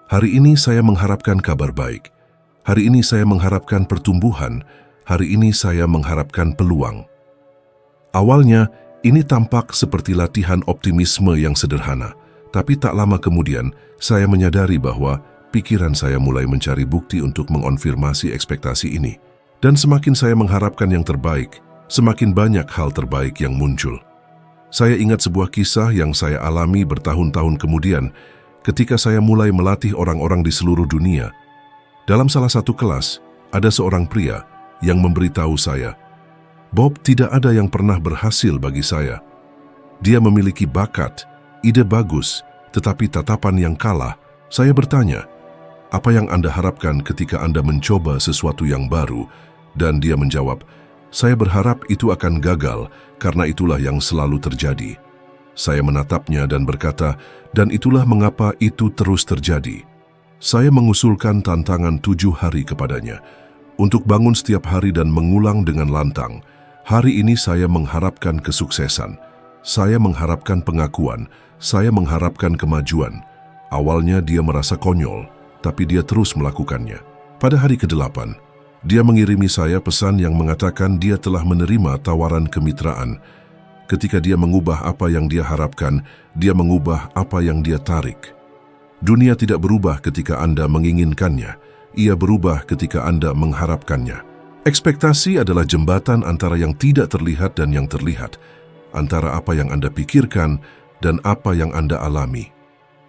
hari ini saya mengharapkan kabar baik. Hari ini saya mengharapkan pertumbuhan. Hari ini saya mengharapkan peluang. Awalnya, ini tampak seperti latihan optimisme yang sederhana. Tapi tak lama kemudian, saya menyadari bahwa pikiran saya mulai mencari bukti untuk mengonfirmasi ekspektasi ini. Dan semakin saya mengharapkan yang terbaik, semakin banyak hal terbaik yang muncul. Saya ingat sebuah kisah yang saya alami bertahun-tahun kemudian ketika saya mulai melatih orang-orang di seluruh dunia. Dalam salah satu kelas, ada seorang pria yang memberitahu saya, "Bob, tidak ada yang pernah berhasil bagi saya. Dia memiliki bakat, ide bagus, tetapi tatapan yang kalah." Saya bertanya, "Apa yang Anda harapkan ketika Anda mencoba sesuatu yang baru?" Dan dia menjawab, "Saya berharap itu akan gagal, karena itulah yang selalu terjadi." Saya menatapnya dan berkata, "Dan itulah mengapa itu terus terjadi." Saya mengusulkan tantangan 7 hari kepadanya, untuk bangun setiap hari dan mengulang dengan lantang, "Hari ini saya mengharapkan kesuksesan. Saya mengharapkan pengakuan. Saya mengharapkan kemajuan." Awalnya dia merasa konyol, tapi dia terus melakukannya. Pada hari ke-8, dia mengirimi saya pesan yang mengatakan dia telah menerima tawaran kemitraan. Ketika dia mengubah apa yang dia harapkan, dia mengubah apa yang dia tarik. Dunia tidak berubah ketika Anda menginginkannya. Ia berubah ketika Anda mengharapkannya. Ekspektasi adalah jembatan antara yang tidak terlihat dan yang terlihat, antara apa yang Anda pikirkan dan apa yang Anda alami.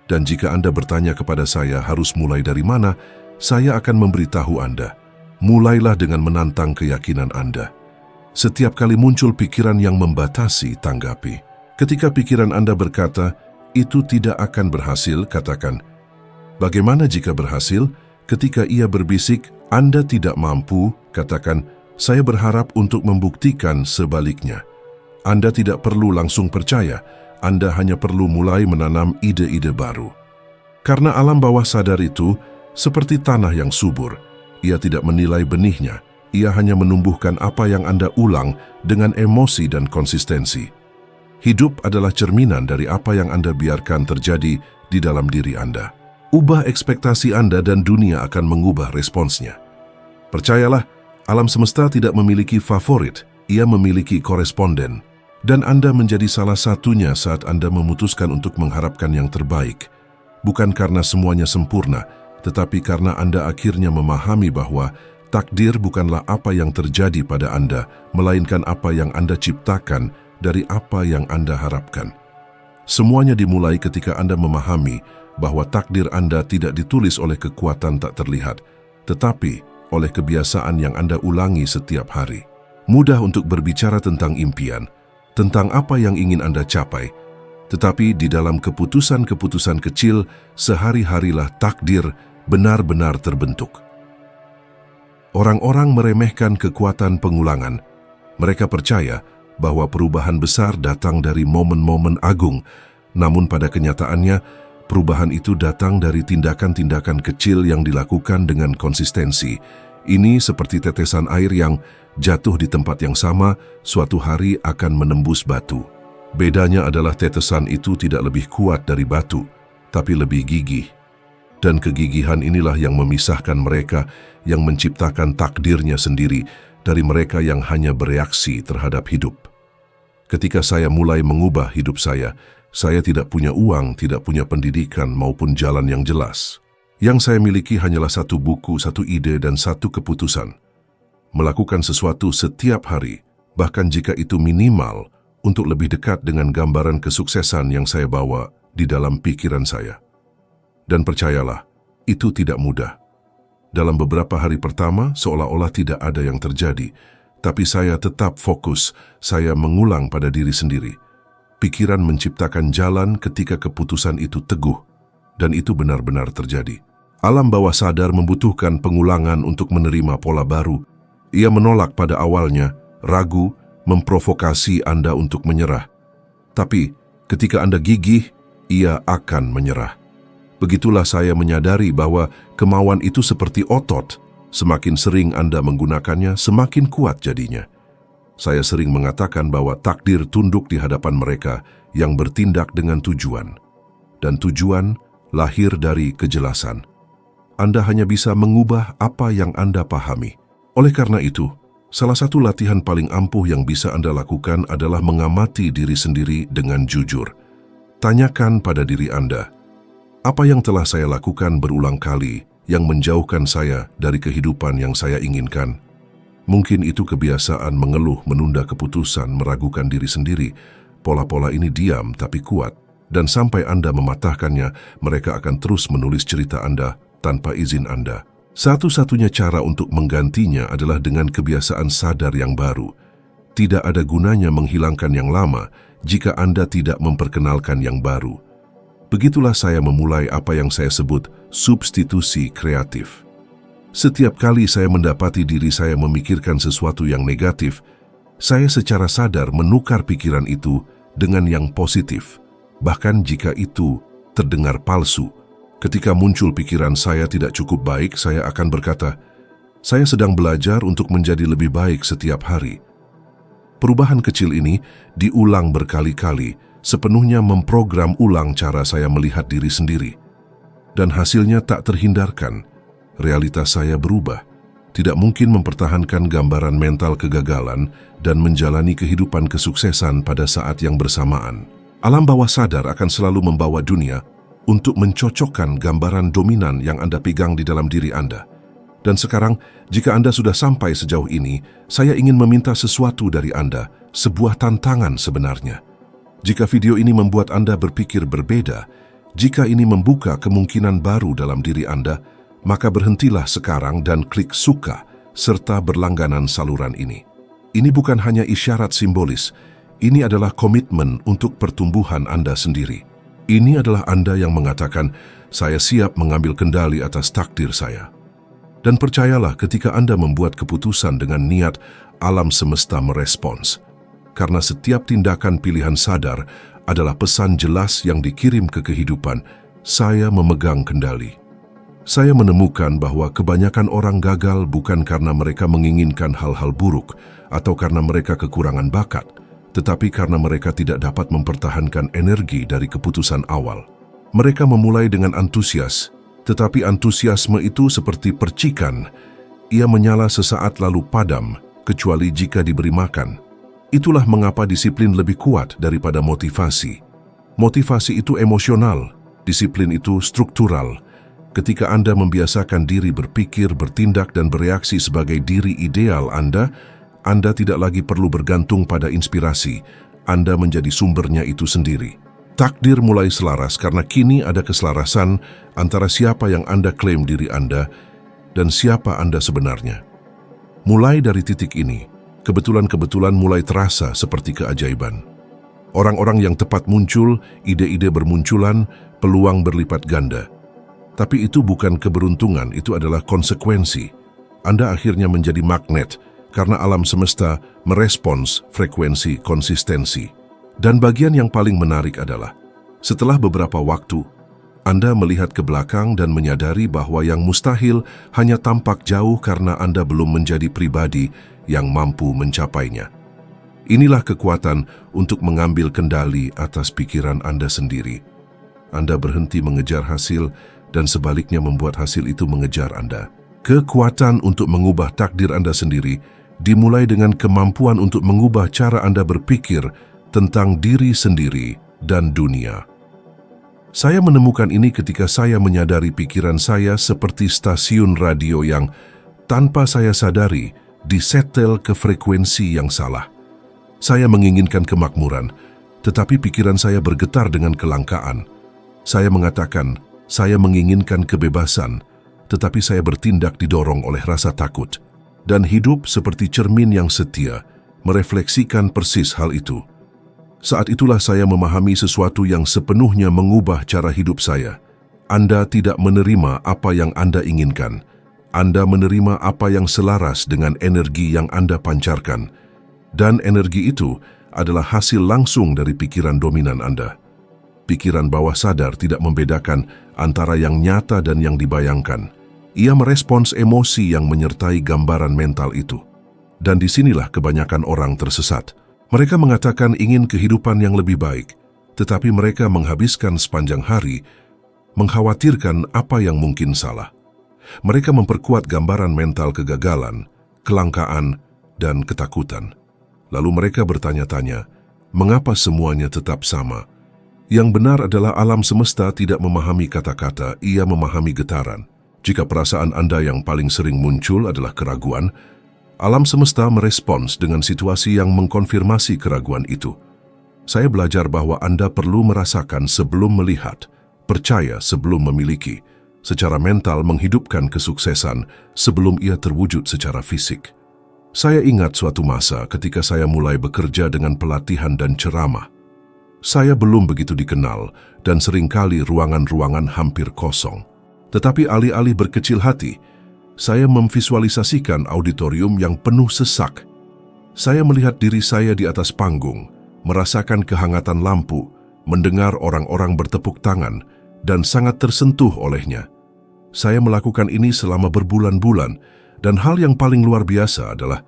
Dan jika Anda bertanya kepada saya harus mulai dari mana, saya akan memberitahu Anda. Mulailah dengan menantang keyakinan Anda. Setiap kali muncul pikiran yang membatasi, tanggapi. Ketika pikiran Anda berkata, "Itu tidak akan berhasil," katakan, "Bagaimana jika berhasil?" Ketika ia berbisik, "Anda tidak mampu," katakan, "Saya berharap untuk membuktikan sebaliknya." Anda tidak perlu langsung percaya, Anda hanya perlu mulai menanam ide-ide baru. Karena alam bawah sadar itu seperti tanah yang subur. Ia tidak menilai benihnya, ia hanya menumbuhkan apa yang Anda ulang dengan emosi dan konsistensi. Hidup adalah cerminan dari apa yang Anda biarkan terjadi di dalam diri Anda. Ubah ekspektasi Anda dan dunia akan mengubah responsnya. Percayalah, alam semesta tidak memiliki favorit, ia memiliki koresponden. Dan Anda menjadi salah satunya saat Anda memutuskan untuk mengharapkan yang terbaik. Bukan karena semuanya sempurna, tetapi karena Anda akhirnya memahami bahwa takdir bukanlah apa yang terjadi pada Anda, melainkan apa yang Anda ciptakan dari apa yang Anda harapkan. Semuanya dimulai ketika Anda memahami bahwa takdir Anda tidak ditulis oleh kekuatan tak terlihat, tetapi oleh kebiasaan yang Anda ulangi setiap hari. Mudah untuk berbicara tentang impian, tentang apa yang ingin Anda capai, tetapi di dalam keputusan-keputusan kecil, sehari-harilah takdir benar-benar terbentuk. Orang-orang meremehkan kekuatan pengulangan. Mereka percaya bahwa perubahan besar datang dari momen-momen agung, namun pada kenyataannya, perubahan itu datang dari tindakan-tindakan kecil yang dilakukan dengan konsistensi. Ini seperti tetesan air yang jatuh di tempat yang sama, suatu hari akan menembus batu. Bedanya adalah tetesan itu tidak lebih kuat dari batu, tapi lebih gigih. Dan kegigihan inilah yang memisahkan mereka yang menciptakan takdirnya sendiri dari mereka yang hanya bereaksi terhadap hidup. Ketika saya mulai mengubah hidup saya tidak punya uang, tidak punya pendidikan maupun jalan yang jelas. Yang saya miliki hanyalah satu buku, satu ide, dan satu keputusan. Melakukan sesuatu setiap hari, bahkan jika itu minimal, untuk lebih dekat dengan gambaran kesuksesan yang saya bawa di dalam pikiran saya. Dan percayalah, itu tidak mudah. Dalam beberapa hari pertama, seolah-olah tidak ada yang terjadi, tapi saya tetap fokus, saya mengulang pada diri sendiri. Pikiran menciptakan jalan ketika keputusan itu teguh, dan itu benar-benar terjadi. Alam bawah sadar membutuhkan pengulangan untuk menerima pola baru. Ia menolak pada awalnya, ragu, memprovokasi Anda untuk menyerah. Tapi, ketika Anda gigih, ia akan menyerah. Begitulah saya menyadari bahwa kemauan itu seperti otot. Semakin sering Anda menggunakannya, semakin kuat jadinya. Saya sering mengatakan bahwa takdir tunduk di hadapan mereka yang bertindak dengan tujuan. Dan tujuan lahir dari kejelasan. Anda hanya bisa mengubah apa yang Anda pahami. Oleh karena itu, salah satu latihan paling ampuh yang bisa Anda lakukan adalah mengamati diri sendiri dengan jujur. Tanyakan pada diri Anda, apa yang telah saya lakukan berulang kali yang menjauhkan saya dari kehidupan yang saya inginkan? Mungkin itu kebiasaan mengeluh, menunda keputusan, meragukan diri sendiri. Pola-pola ini diam tapi kuat. Dan sampai Anda mematahkannya, mereka akan terus menulis cerita Anda tanpa izin Anda. Satu-satunya cara untuk menggantinya adalah dengan kebiasaan sadar yang baru. Tidak ada gunanya menghilangkan yang lama jika Anda tidak memperkenalkan yang baru. Begitulah saya memulai apa yang saya sebut substitusi kreatif. Setiap kali saya mendapati diri saya memikirkan sesuatu yang negatif, saya secara sadar menukar pikiran itu dengan yang positif, bahkan jika itu terdengar palsu. Ketika muncul pikiran saya tidak cukup baik, saya akan berkata, saya sedang belajar untuk menjadi lebih baik setiap hari. Perubahan kecil ini diulang berkali-kali, sepenuhnya memprogram ulang cara saya melihat diri sendiri. Dan hasilnya tak terhindarkan. Realitas saya berubah. Tidak mungkin mempertahankan gambaran mental kegagalan dan menjalani kehidupan kesuksesan pada saat yang bersamaan. Alam bawah sadar akan selalu membawa dunia untuk mencocokkan gambaran dominan yang Anda pegang di dalam diri Anda. Dan sekarang, jika Anda sudah sampai sejauh ini, saya ingin meminta sesuatu dari Anda, sebuah tantangan sebenarnya. Jika video ini membuat Anda berpikir berbeda, jika ini membuka kemungkinan baru dalam diri Anda, maka berhentilah sekarang dan klik suka serta berlangganan saluran ini. Ini bukan hanya isyarat simbolis, ini adalah komitmen untuk pertumbuhan Anda sendiri. Ini adalah Anda yang mengatakan, saya siap mengambil kendali atas takdir saya. Dan percayalah ketika Anda membuat keputusan dengan niat, alam semesta merespons. Karena setiap tindakan pilihan sadar adalah pesan jelas yang dikirim ke kehidupan, saya memegang kendali. Saya menemukan bahwa kebanyakan orang gagal bukan karena mereka menginginkan hal-hal buruk atau karena mereka kekurangan bakat, tetapi karena mereka tidak dapat mempertahankan energi dari keputusan awal. Mereka memulai dengan antusias, tetapi antusiasme itu seperti percikan. Ia menyala sesaat lalu padam, kecuali jika diberi makan. Itulah mengapa disiplin lebih kuat daripada motivasi. Motivasi itu emosional, disiplin itu struktural. Ketika Anda membiasakan diri berpikir, bertindak, dan bereaksi sebagai diri ideal Anda tidak lagi perlu bergantung pada inspirasi. Anda menjadi sumbernya itu sendiri. Takdir mulai selaras karena kini ada keselarasan antara siapa yang Anda klaim diri Anda dan siapa Anda sebenarnya. Mulai dari titik ini, kebetulan-kebetulan mulai terasa seperti keajaiban. Orang-orang yang tepat muncul, ide-ide bermunculan, peluang berlipat ganda. Tapi itu bukan keberuntungan, itu adalah konsekuensi. Anda akhirnya menjadi magnet karena alam semesta merespons frekuensi konsistensi. Dan bagian yang paling menarik adalah, setelah beberapa waktu, Anda melihat ke belakang dan menyadari bahwa yang mustahil hanya tampak jauh karena Anda belum menjadi pribadi yang mampu mencapainya. Inilah kekuatan untuk mengambil kendali atas pikiran Anda sendiri. Anda berhenti mengejar hasil, dan sebaliknya membuat hasil itu mengejar Anda. Kekuatan untuk mengubah takdir Anda sendiri dimulai dengan kemampuan untuk mengubah cara Anda berpikir tentang diri sendiri dan dunia. Saya menemukan ini ketika saya menyadari pikiran saya seperti stasiun radio yang, tanpa saya sadari, disetel ke frekuensi yang salah. Saya menginginkan kemakmuran, tetapi pikiran saya bergetar dengan kelangkaan. Saya mengatakan, saya menginginkan kebebasan, tetapi saya bertindak didorong oleh rasa takut. Dan hidup seperti cermin yang setia, merefleksikan persis hal itu. Saat itulah saya memahami sesuatu yang sepenuhnya mengubah cara hidup saya. Anda tidak menerima apa yang Anda inginkan. Anda menerima apa yang selaras dengan energi yang Anda pancarkan. Dan energi itu adalah hasil langsung dari pikiran dominan Anda. Pikiran bawah sadar tidak membedakan antara yang nyata dan yang dibayangkan. Ia merespons emosi yang menyertai gambaran mental itu. Dan disinilah kebanyakan orang tersesat. Mereka mengatakan ingin kehidupan yang lebih baik, tetapi mereka menghabiskan sepanjang hari mengkhawatirkan apa yang mungkin salah. Mereka memperkuat gambaran mental kegagalan, kelangkaan, dan ketakutan. Lalu mereka bertanya-tanya, mengapa semuanya tetap sama? Yang benar adalah alam semesta tidak memahami kata-kata, ia memahami getaran. Jika perasaan Anda yang paling sering muncul adalah keraguan, alam semesta merespons dengan situasi yang mengkonfirmasi keraguan itu. Saya belajar bahwa Anda perlu merasakan sebelum melihat, percaya sebelum memiliki, secara mental menghidupkan kesuksesan sebelum ia terwujud secara fisik. Saya ingat suatu masa ketika saya mulai bekerja dengan pelatihan dan ceramah. Saya belum begitu dikenal dan seringkali ruangan-ruangan hampir kosong. Tetapi alih-alih berkecil hati, saya memvisualisasikan auditorium yang penuh sesak. Saya melihat diri saya di atas panggung, merasakan kehangatan lampu, mendengar orang-orang bertepuk tangan, dan sangat tersentuh olehnya. Saya melakukan ini selama berbulan-bulan, dan hal yang paling luar biasa adalah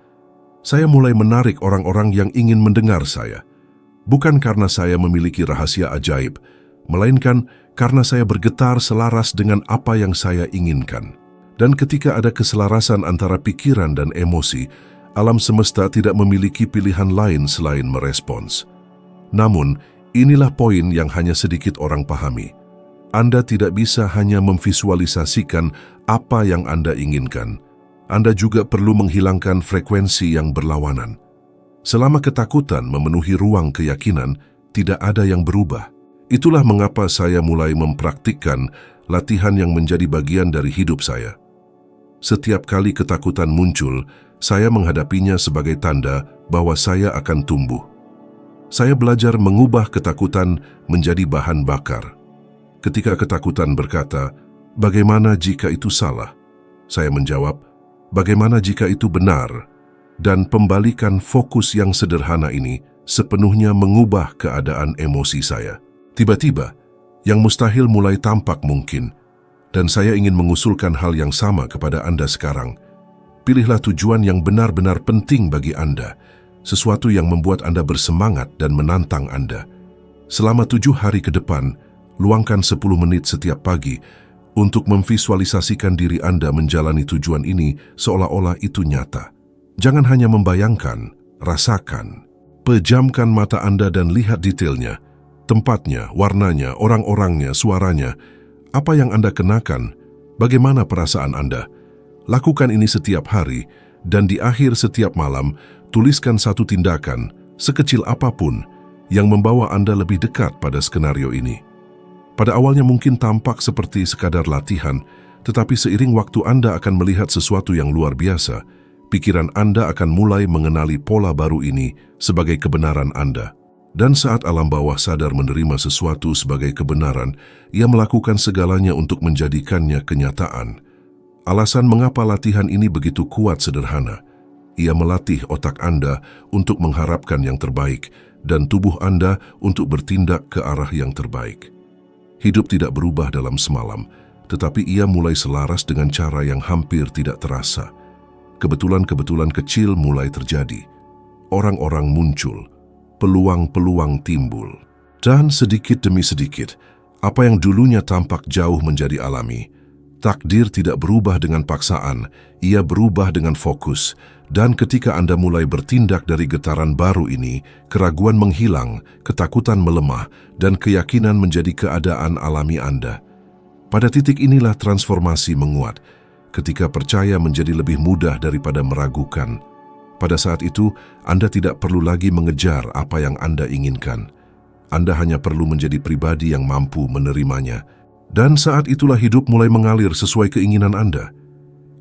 saya mulai menarik orang-orang yang ingin mendengar saya. Bukan karena saya memiliki rahasia ajaib, melainkan karena saya bergetar selaras dengan apa yang saya inginkan. Dan ketika ada keselarasan antara pikiran dan emosi, alam semesta tidak memiliki pilihan lain selain merespons. Namun, inilah poin yang hanya sedikit orang pahami. Anda tidak bisa hanya memvisualisasikan apa yang Anda inginkan. Anda juga perlu menghilangkan frekuensi yang berlawanan. Selama ketakutan memenuhi ruang keyakinan, tidak ada yang berubah. Itulah mengapa saya mulai mempraktikkan latihan yang menjadi bagian dari hidup saya. Setiap kali ketakutan muncul, saya menghadapinya sebagai tanda bahwa saya akan tumbuh. Saya belajar mengubah ketakutan menjadi bahan bakar. Ketika ketakutan berkata, "Bagaimana jika itu salah?" Saya menjawab, "Bagaimana jika itu benar?" Dan pembalikan fokus yang sederhana ini sepenuhnya mengubah keadaan emosi saya. Tiba-tiba, yang mustahil mulai tampak mungkin. Dan saya ingin mengusulkan hal yang sama kepada Anda sekarang. Pilihlah tujuan yang benar-benar penting bagi Anda, sesuatu yang membuat Anda bersemangat dan menantang Anda. Selama 7 hari ke depan, luangkan 10 menit setiap pagi untuk memvisualisasikan diri Anda menjalani tujuan ini seolah-olah itu nyata. Jangan hanya membayangkan, rasakan. Pejamkan mata Anda dan lihat detailnya, tempatnya, warnanya, orang-orangnya, suaranya. Apa yang Anda kenakan? Bagaimana perasaan Anda? Lakukan ini setiap hari, dan di akhir setiap malam, tuliskan satu tindakan, sekecil apapun, yang membawa Anda lebih dekat pada skenario ini. Pada awalnya mungkin tampak seperti sekadar latihan, tetapi seiring waktu Anda akan melihat sesuatu yang luar biasa. Pikiran Anda akan mulai mengenali pola baru ini sebagai kebenaran Anda. Dan saat alam bawah sadar menerima sesuatu sebagai kebenaran, ia melakukan segalanya untuk menjadikannya kenyataan. Alasan mengapa latihan ini begitu kuat sederhana. Ia melatih otak Anda untuk mengharapkan yang terbaik dan tubuh Anda untuk bertindak ke arah yang terbaik. Hidup tidak berubah dalam semalam, tetapi ia mulai selaras dengan cara yang hampir tidak terasa. Kebetulan-kebetulan kecil mulai terjadi. Orang-orang muncul. Peluang-peluang timbul. Dan sedikit demi sedikit, Apa yang dulunya tampak jauh menjadi alami. Takdir tidak berubah dengan paksaan, ia berubah dengan fokus. Dan ketika Anda mulai bertindak dari getaran baru ini, keraguan menghilang, ketakutan melemah, dan keyakinan menjadi keadaan alami Anda. Pada titik inilah transformasi menguat, ketika percaya menjadi lebih mudah daripada meragukan. Pada saat itu, Anda tidak perlu lagi mengejar apa yang Anda inginkan. Anda hanya perlu menjadi pribadi yang mampu menerimanya. Dan saat itulah hidup mulai mengalir sesuai keinginan Anda.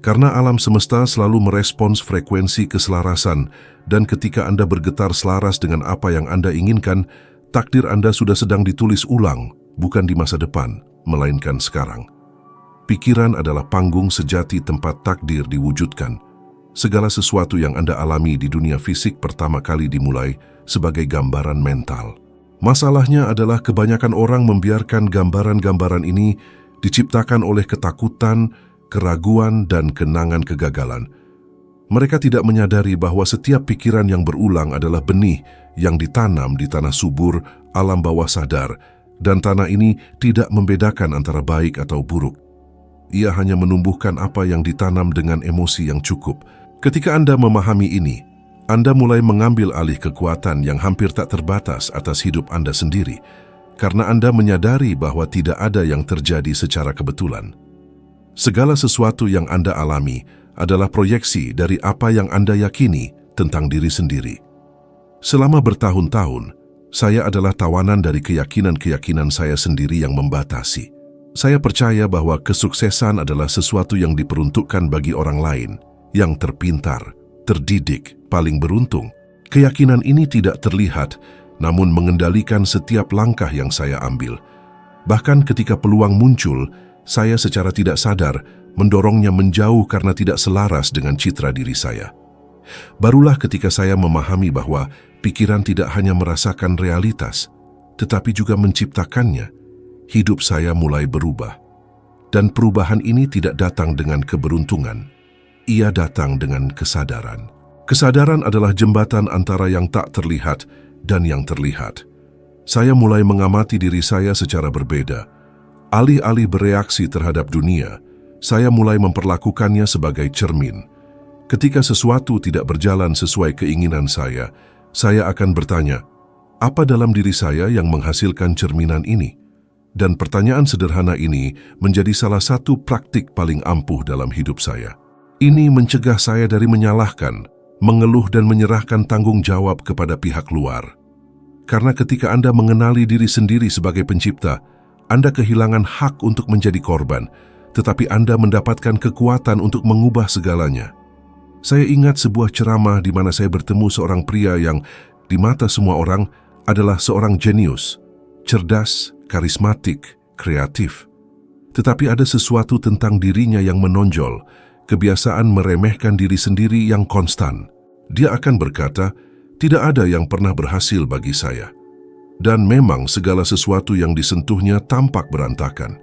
Karena alam semesta selalu merespons frekuensi keselarasan, dan ketika Anda bergetar selaras dengan apa yang Anda inginkan, takdir Anda sudah sedang ditulis ulang, bukan di masa depan, melainkan sekarang. Pikiran adalah panggung sejati tempat takdir diwujudkan. Segala sesuatu yang Anda alami di dunia fisik pertama kali dimulai sebagai gambaran mental. Masalahnya adalah kebanyakan orang membiarkan gambaran-gambaran ini diciptakan oleh ketakutan, keraguan, dan kenangan kegagalan. Mereka tidak menyadari bahwa setiap pikiran yang berulang adalah benih yang ditanam di tanah subur, alam bawah sadar, dan tanah ini tidak membedakan antara baik atau buruk. Ia hanya menumbuhkan apa yang ditanam dengan emosi yang cukup. Ketika Anda memahami ini, Anda mulai mengambil alih kekuatan yang hampir tak terbatas atas hidup Anda sendiri, karena Anda menyadari bahwa tidak ada yang terjadi secara kebetulan. Segala sesuatu yang Anda alami adalah proyeksi dari apa yang Anda yakini tentang diri sendiri. Selama bertahun-tahun, saya adalah tawanan dari keyakinan-keyakinan saya sendiri yang membatasi. Saya percaya bahwa kesuksesan adalah sesuatu yang diperuntukkan bagi orang lain, yang terpintar, terdidik, paling beruntung. Keyakinan ini tidak terlihat, namun mengendalikan setiap langkah yang saya ambil. Bahkan ketika peluang muncul, saya secara tidak sadar mendorongnya menjauh karena tidak selaras dengan citra diri saya. Barulah ketika saya memahami bahwa pikiran tidak hanya merasakan realitas, tetapi juga menciptakannya, hidup saya mulai berubah. Dan perubahan ini tidak datang dengan keberuntungan, ia datang dengan kesadaran. Kesadaran adalah jembatan antara yang tak terlihat dan yang terlihat. Saya mulai mengamati diri saya secara berbeda. Alih-alih bereaksi terhadap dunia, saya mulai memperlakukannya sebagai cermin. Ketika sesuatu tidak berjalan sesuai keinginan saya akan bertanya, apa dalam diri saya yang menghasilkan cerminan ini? Dan pertanyaan sederhana ini menjadi salah satu praktik paling ampuh dalam hidup saya. Ini mencegah saya dari menyalahkan, mengeluh dan menyerahkan tanggung jawab kepada pihak luar. Karena ketika Anda mengenali diri sendiri sebagai pencipta, Anda kehilangan hak untuk menjadi korban, tetapi Anda mendapatkan kekuatan untuk mengubah segalanya. Saya ingat sebuah ceramah di mana saya bertemu seorang pria yang di mata semua orang adalah seorang jenius, cerdas, karismatik, kreatif. Tetapi ada sesuatu tentang dirinya yang menonjol, kebiasaan meremehkan diri sendiri yang konstan. Dia akan berkata, tidak ada yang pernah berhasil bagi saya. Dan memang segala sesuatu yang disentuhnya tampak berantakan.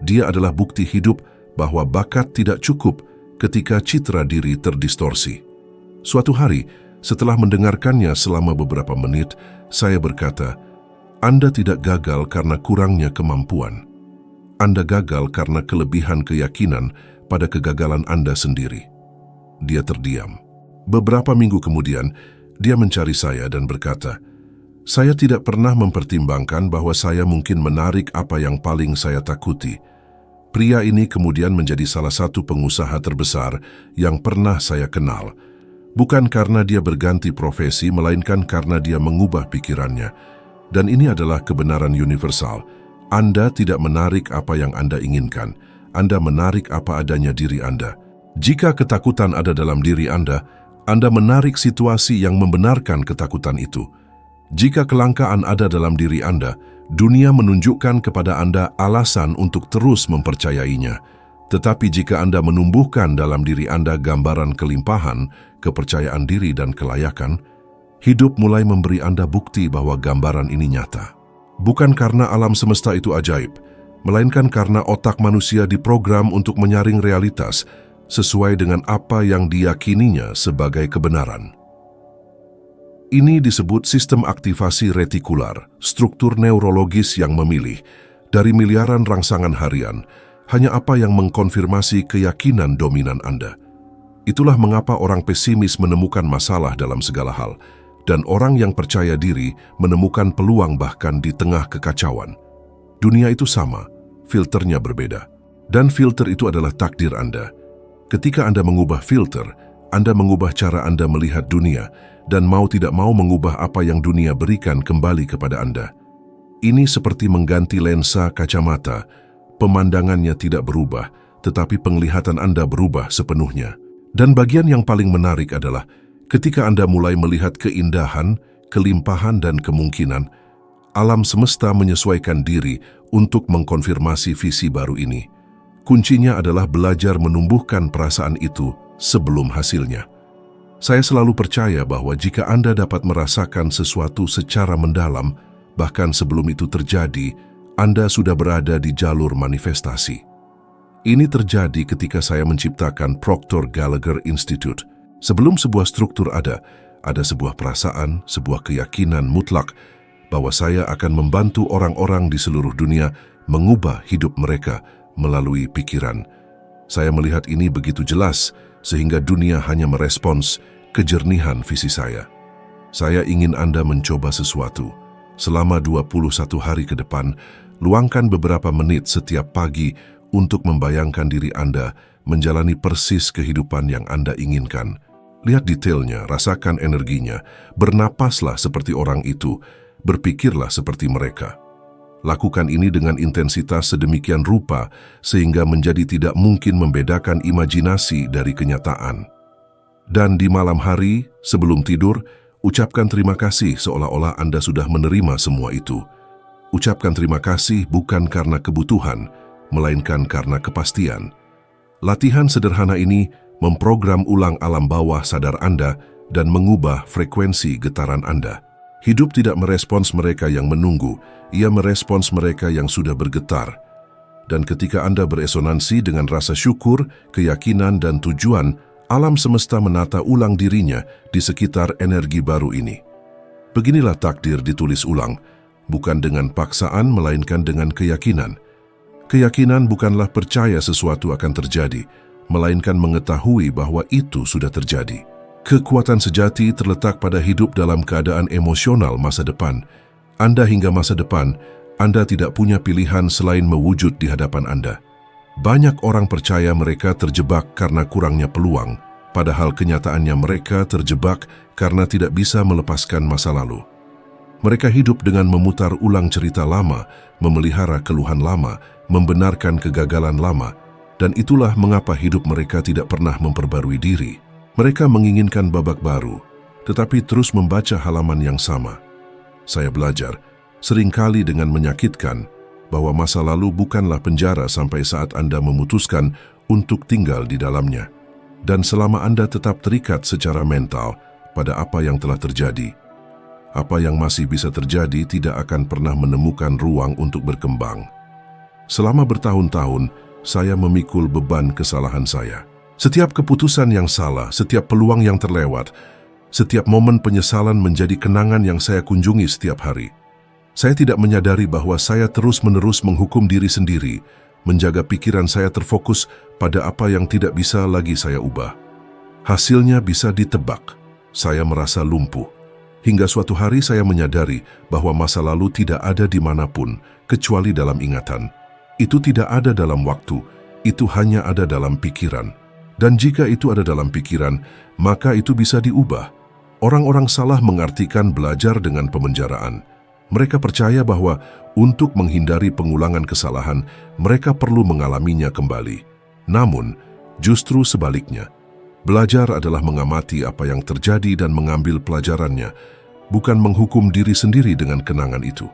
Dia adalah bukti hidup bahwa bakat tidak cukup ketika citra diri terdistorsi. Suatu hari, setelah mendengarkannya selama beberapa menit, saya berkata, Anda tidak gagal karena kurangnya kemampuan. Anda gagal karena kelebihan keyakinan pada kegagalan Anda sendiri. Dia terdiam. Beberapa minggu kemudian, dia mencari saya dan berkata, saya tidak pernah mempertimbangkan bahwa saya mungkin menarik apa yang paling saya takuti. Pria ini kemudian menjadi salah satu pengusaha terbesar yang pernah saya kenal. Bukan karena dia berganti profesi, melainkan karena dia mengubah pikirannya. Dan ini adalah kebenaran universal. Anda tidak menarik apa yang Anda inginkan. Anda menarik apa adanya diri Anda. Jika ketakutan ada dalam diri Anda menarik situasi yang membenarkan ketakutan itu. Jika kelangkaan ada dalam diri Anda, dunia menunjukkan kepada Anda alasan untuk terus mempercayainya. Tetapi jika Anda menumbuhkan dalam diri Anda gambaran kelimpahan, kepercayaan diri dan kelayakan, hidup mulai memberi Anda bukti bahwa gambaran ini nyata. Bukan karena alam semesta itu ajaib, melainkan karena otak manusia diprogram untuk menyaring realitas sesuai dengan apa yang diyakininya sebagai kebenaran. Ini disebut sistem aktivasi retikular, struktur neurologis yang memilih, Dari miliaran rangsangan harian, hanya apa yang mengkonfirmasi keyakinan dominan Anda. Itulah mengapa orang pesimis menemukan masalah dalam segala hal, dan orang yang percaya diri menemukan peluang bahkan di tengah kekacauan. Dunia itu sama, filternya berbeda. Dan filter itu adalah takdir Anda. Ketika Anda mengubah filter, Anda mengubah cara Anda melihat dunia, dan mau tidak mau mengubah apa yang dunia berikan kembali kepada Anda. Ini seperti mengganti lensa kacamata. Pemandangannya tidak berubah, tetapi penglihatan Anda berubah sepenuhnya. Dan bagian yang paling menarik adalah ketika Anda mulai melihat keindahan, kelimpahan, dan kemungkinan, alam semesta menyesuaikan diri untuk mengkonfirmasi visi baru ini. Kuncinya adalah belajar menumbuhkan perasaan itu sebelum hasilnya. Saya selalu percaya bahwa jika Anda dapat merasakan sesuatu secara mendalam, bahkan sebelum itu terjadi, Anda sudah berada di jalur manifestasi. Ini terjadi ketika saya menciptakan Proctor Gallagher Institute. Sebelum sebuah struktur ada sebuah perasaan, sebuah keyakinan mutlak bahwa saya akan membantu orang-orang di seluruh dunia mengubah hidup mereka melalui pikiran. Saya melihat ini begitu jelas sehingga dunia hanya merespons kejernihan visi saya. Saya ingin Anda mencoba sesuatu. Selama 21 hari ke depan, luangkan beberapa menit setiap pagi untuk membayangkan diri Anda menjalani persis kehidupan yang Anda inginkan. Lihat detailnya, rasakan energinya, bernapaslah seperti orang itu, berpikirlah seperti mereka. Lakukan ini dengan intensitas sedemikian rupa sehingga menjadi tidak mungkin membedakan imajinasi dari kenyataan. Dan di malam hari, sebelum tidur, ucapkan terima kasih seolah-olah Anda sudah menerima semua itu. Ucapkan terima kasih bukan karena kebutuhan, melainkan karena kepastian. Latihan sederhana ini memprogram ulang alam bawah sadar Anda dan mengubah frekuensi getaran Anda. Hidup tidak merespons mereka yang menunggu, ia merespons mereka yang sudah bergetar. Dan ketika Anda beresonansi dengan rasa syukur, keyakinan, dan tujuan, alam semesta menata ulang dirinya di sekitar energi baru ini. Beginilah takdir ditulis ulang, bukan dengan paksaan melainkan dengan keyakinan. Keyakinan bukanlah percaya sesuatu akan terjadi, melainkan mengetahui bahwa itu sudah terjadi. Kekuatan sejati terletak pada hidup dalam keadaan emosional masa depan. Anda hingga masa depan, Anda tidak punya pilihan selain mewujud di hadapan Anda. Banyak orang percaya mereka terjebak karena kurangnya peluang, padahal kenyataannya mereka terjebak karena tidak bisa melepaskan masa lalu. Mereka hidup dengan memutar ulang cerita lama, memelihara keluhan lama, membenarkan kegagalan lama, dan itulah mengapa hidup mereka tidak pernah memperbarui diri. Mereka menginginkan babak baru, tetapi terus membaca halaman yang sama. Saya belajar, seringkali dengan menyakitkan, bahwa masa lalu bukanlah penjara sampai saat Anda memutuskan untuk tinggal di dalamnya. Dan selama Anda tetap terikat secara mental pada apa yang telah terjadi, apa yang masih bisa terjadi tidak akan pernah menemukan ruang untuk berkembang. Selama bertahun-tahun, saya memikul beban kesalahan saya. Setiap keputusan yang salah, setiap peluang yang terlewat, setiap momen penyesalan menjadi kenangan yang saya kunjungi setiap hari. Saya tidak menyadari bahwa saya terus-menerus menghukum diri sendiri, menjaga pikiran saya terfokus pada apa yang tidak bisa lagi saya ubah. Hasilnya bisa ditebak. Saya merasa lumpuh. Hingga suatu hari saya menyadari bahwa masa lalu tidak ada dimanapun, kecuali dalam ingatan. Itu tidak ada dalam waktu, itu hanya ada dalam pikiran. Dan jika itu ada dalam pikiran, maka itu bisa diubah. Orang-orang salah mengartikan belajar dengan pemenjaraan. Mereka percaya bahwa untuk menghindari pengulangan kesalahan, mereka perlu mengalaminya kembali. Namun, justru sebaliknya. Belajar adalah mengamati apa yang terjadi dan mengambil pelajarannya, bukan menghukum diri sendiri dengan kenangan itu.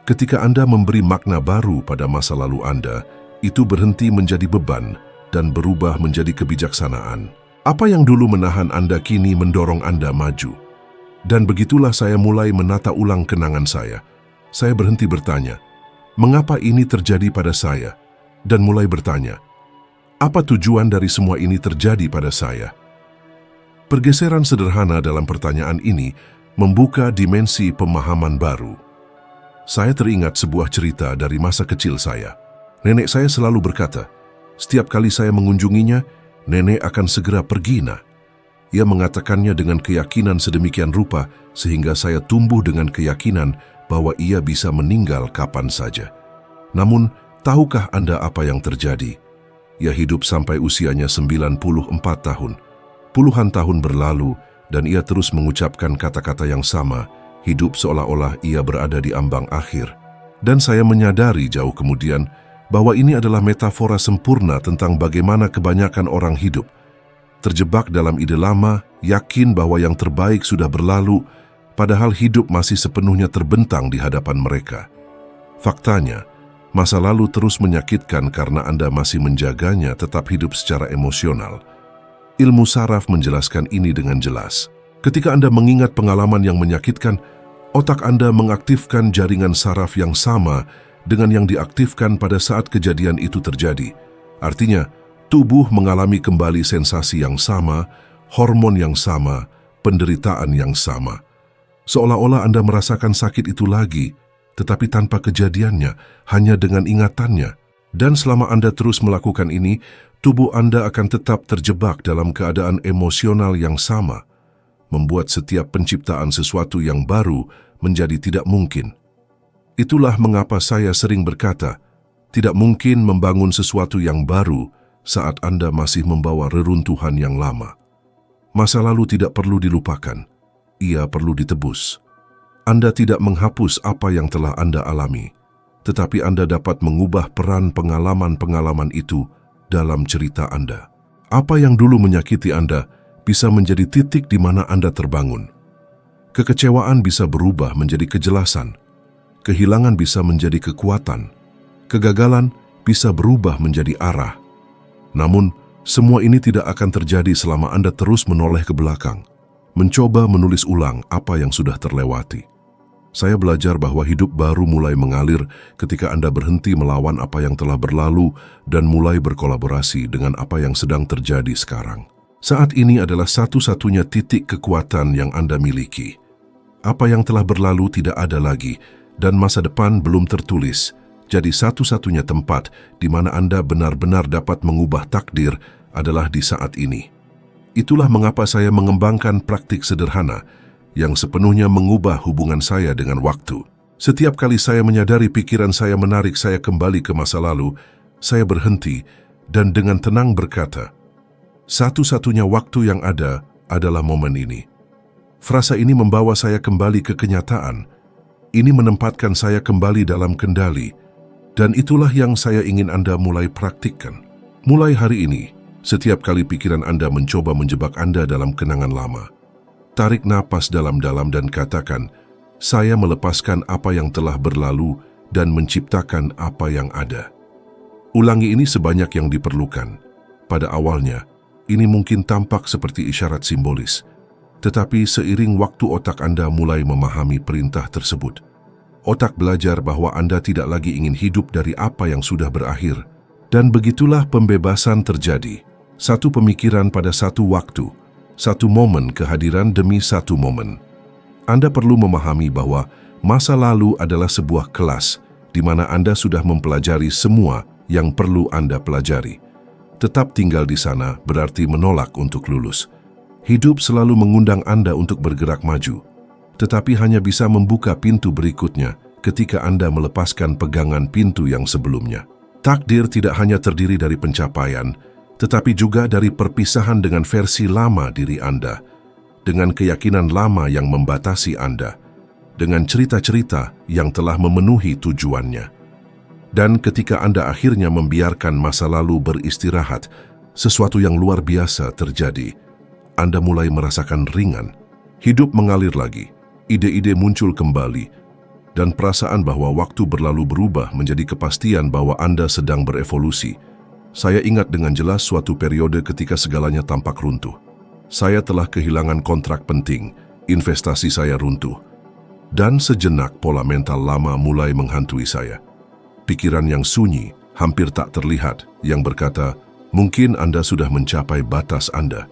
Ketika Anda memberi makna baru pada masa lalu Anda, itu berhenti menjadi beban dan berubah menjadi kebijaksanaan. Apa yang dulu menahan Anda kini mendorong Anda maju. Dan begitulah saya mulai menata ulang kenangan saya. Saya berhenti bertanya, mengapa ini terjadi pada saya? Dan mulai bertanya, apa tujuan dari semua ini terjadi pada saya? Pergeseran sederhana dalam pertanyaan ini membuka dimensi pemahaman baru. Saya teringat sebuah cerita dari masa kecil saya. Nenek saya selalu berkata, setiap kali saya mengunjunginya, nenek akan segera pergi, Nak. Ia mengatakannya dengan keyakinan sedemikian rupa sehingga saya tumbuh dengan keyakinan bahwa ia bisa meninggal kapan saja. Namun, tahukah Anda apa yang terjadi? Ia hidup sampai usianya 94 tahun. Puluhan tahun berlalu dan ia terus mengucapkan kata-kata yang sama, hidup seolah-olah ia berada di ambang akhir. Dan saya menyadari jauh kemudian bahwa ini adalah metafora sempurna tentang bagaimana kebanyakan orang hidup. Terjebak dalam ide lama, yakin bahwa yang terbaik sudah berlalu, padahal hidup masih sepenuhnya terbentang di hadapan mereka. Faktanya, masa lalu terus menyakitkan karena Anda masih menjaganya tetap hidup secara emosional. Ilmu saraf menjelaskan ini dengan jelas. Ketika Anda mengingat pengalaman yang menyakitkan, otak Anda mengaktifkan jaringan saraf yang sama dengan yang diaktifkan pada saat kejadian itu terjadi. Artinya, tubuh mengalami kembali sensasi yang sama, hormon yang sama, penderitaan yang sama. Seolah-olah Anda merasakan sakit itu lagi, tetapi tanpa kejadiannya, hanya dengan ingatannya. Dan selama Anda terus melakukan ini, tubuh Anda akan tetap terjebak dalam keadaan emosional yang sama, membuat setiap penciptaan sesuatu yang baru menjadi tidak mungkin. Itulah mengapa saya sering berkata, tidak mungkin membangun sesuatu yang baru saat Anda masih membawa reruntuhan yang lama. Masa lalu tidak perlu dilupakan, ia perlu ditebus. Anda tidak menghapus apa yang telah Anda alami, tetapi Anda dapat mengubah peran pengalaman-pengalaman itu dalam cerita Anda. Apa yang dulu menyakiti Anda bisa menjadi titik di mana Anda terbangun. Kekecewaan bisa berubah menjadi kejelasan. Kehilangan bisa menjadi kekuatan. Kegagalan bisa berubah menjadi arah. Namun, semua ini tidak akan terjadi selama Anda terus menoleh ke belakang, mencoba menulis ulang apa yang sudah terlewati. Saya belajar bahwa hidup baru mulai mengalir ketika Anda berhenti melawan apa yang telah berlalu dan mulai berkolaborasi dengan apa yang sedang terjadi sekarang. Saat ini adalah satu-satunya titik kekuatan yang Anda miliki. Apa yang telah berlalu tidak ada lagi, dan masa depan belum tertulis. Jadi satu-satunya tempat di mana Anda benar-benar dapat mengubah takdir adalah di saat ini. Itulah mengapa saya mengembangkan praktik sederhana yang sepenuhnya mengubah hubungan saya dengan waktu. Setiap kali saya menyadari pikiran saya menarik saya kembali ke masa lalu, saya berhenti dan dengan tenang berkata, satu-satunya waktu yang ada adalah momen ini. Frasa ini membawa saya kembali ke kenyataan. Ini menempatkan saya kembali dalam kendali, dan itulah yang saya ingin Anda mulai praktikkan. Mulai hari ini, setiap kali pikiran Anda mencoba menjebak Anda dalam kenangan lama, tarik napas dalam-dalam dan katakan, saya melepaskan apa yang telah berlalu dan menciptakan apa yang ada. Ulangi ini sebanyak yang diperlukan. Pada awalnya, ini mungkin tampak seperti isyarat simbolis, tetapi seiring waktu otak Anda mulai memahami perintah tersebut. Otak belajar bahwa Anda tidak lagi ingin hidup dari apa yang sudah berakhir. Dan begitulah pembebasan terjadi. Satu pemikiran pada satu waktu, satu momen kehadiran demi satu momen. Anda perlu memahami bahwa masa lalu adalah sebuah kelas di mana Anda sudah mempelajari semua yang perlu Anda pelajari. Tetap tinggal di sana berarti menolak untuk lulus. Hidup selalu mengundang Anda untuk bergerak maju, tetapi hanya bisa membuka pintu berikutnya ketika Anda melepaskan pegangan pintu yang sebelumnya. Takdir tidak hanya terdiri dari pencapaian, tetapi juga dari perpisahan dengan versi lama diri Anda, dengan keyakinan lama yang membatasi Anda, dengan cerita-cerita yang telah memenuhi tujuannya. Dan ketika Anda akhirnya membiarkan masa lalu beristirahat, sesuatu yang luar biasa terjadi. Anda mulai merasakan ringan, hidup mengalir lagi, ide-ide muncul kembali, dan perasaan bahwa waktu berlalu berubah menjadi kepastian bahwa Anda sedang berevolusi. Saya ingat dengan jelas suatu periode ketika segalanya tampak runtuh. Saya telah kehilangan kontrak penting, investasi saya runtuh, dan sejenak pola mental lama mulai menghantui saya. Pikiran yang sunyi, hampir tak terlihat, yang berkata, mungkin Anda sudah mencapai batas Anda.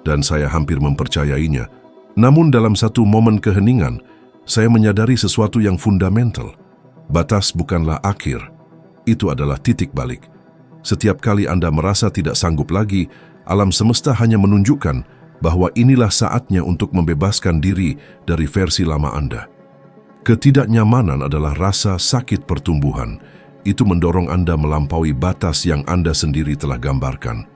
Dan saya hampir mempercayainya. Namun dalam satu momen keheningan, saya menyadari sesuatu yang fundamental. Batas bukanlah akhir, itu adalah titik balik. Setiap kali Anda merasa tidak sanggup lagi, alam semesta hanya menunjukkan bahwa inilah saatnya untuk membebaskan diri dari versi lama Anda. Ketidaknyamanan adalah rasa sakit pertumbuhan. Itu mendorong Anda melampaui batas yang Anda sendiri telah gambarkan.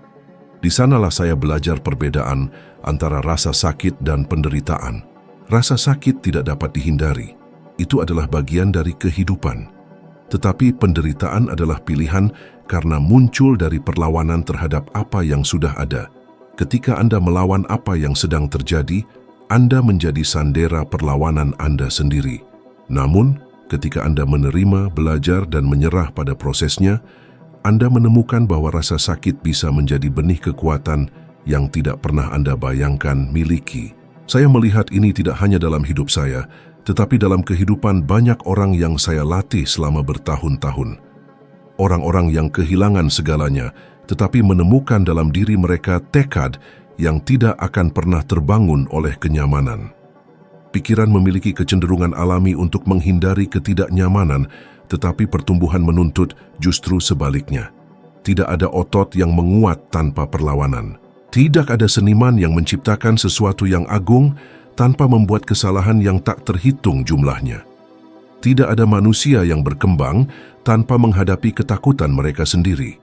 Di sanalah saya belajar perbedaan antara rasa sakit dan penderitaan. Rasa sakit tidak dapat dihindari. Itu adalah bagian dari kehidupan. Tetapi penderitaan adalah pilihan karena muncul dari perlawanan terhadap apa yang sudah ada. Ketika Anda melawan apa yang sedang terjadi, Anda menjadi sandera perlawanan Anda sendiri. Namun, ketika Anda menerima, belajar, dan menyerah pada prosesnya, Anda menemukan bahwa rasa sakit bisa menjadi benih kekuatan yang tidak pernah Anda bayangkan miliki. Saya melihat ini tidak hanya dalam hidup saya, tetapi dalam kehidupan banyak orang yang saya latih selama bertahun-tahun. Orang-orang yang kehilangan segalanya, tetapi menemukan dalam diri mereka tekad yang tidak akan pernah terbangun oleh kenyamanan. Pikiran memiliki kecenderungan alami untuk menghindari ketidaknyamanan, tetapi pertumbuhan menuntut justru sebaliknya. Tidak ada otot yang menguat tanpa perlawanan. Tidak ada seniman yang menciptakan sesuatu yang agung tanpa membuat kesalahan yang tak terhitung jumlahnya. Tidak ada manusia yang berkembang tanpa menghadapi ketakutan mereka sendiri.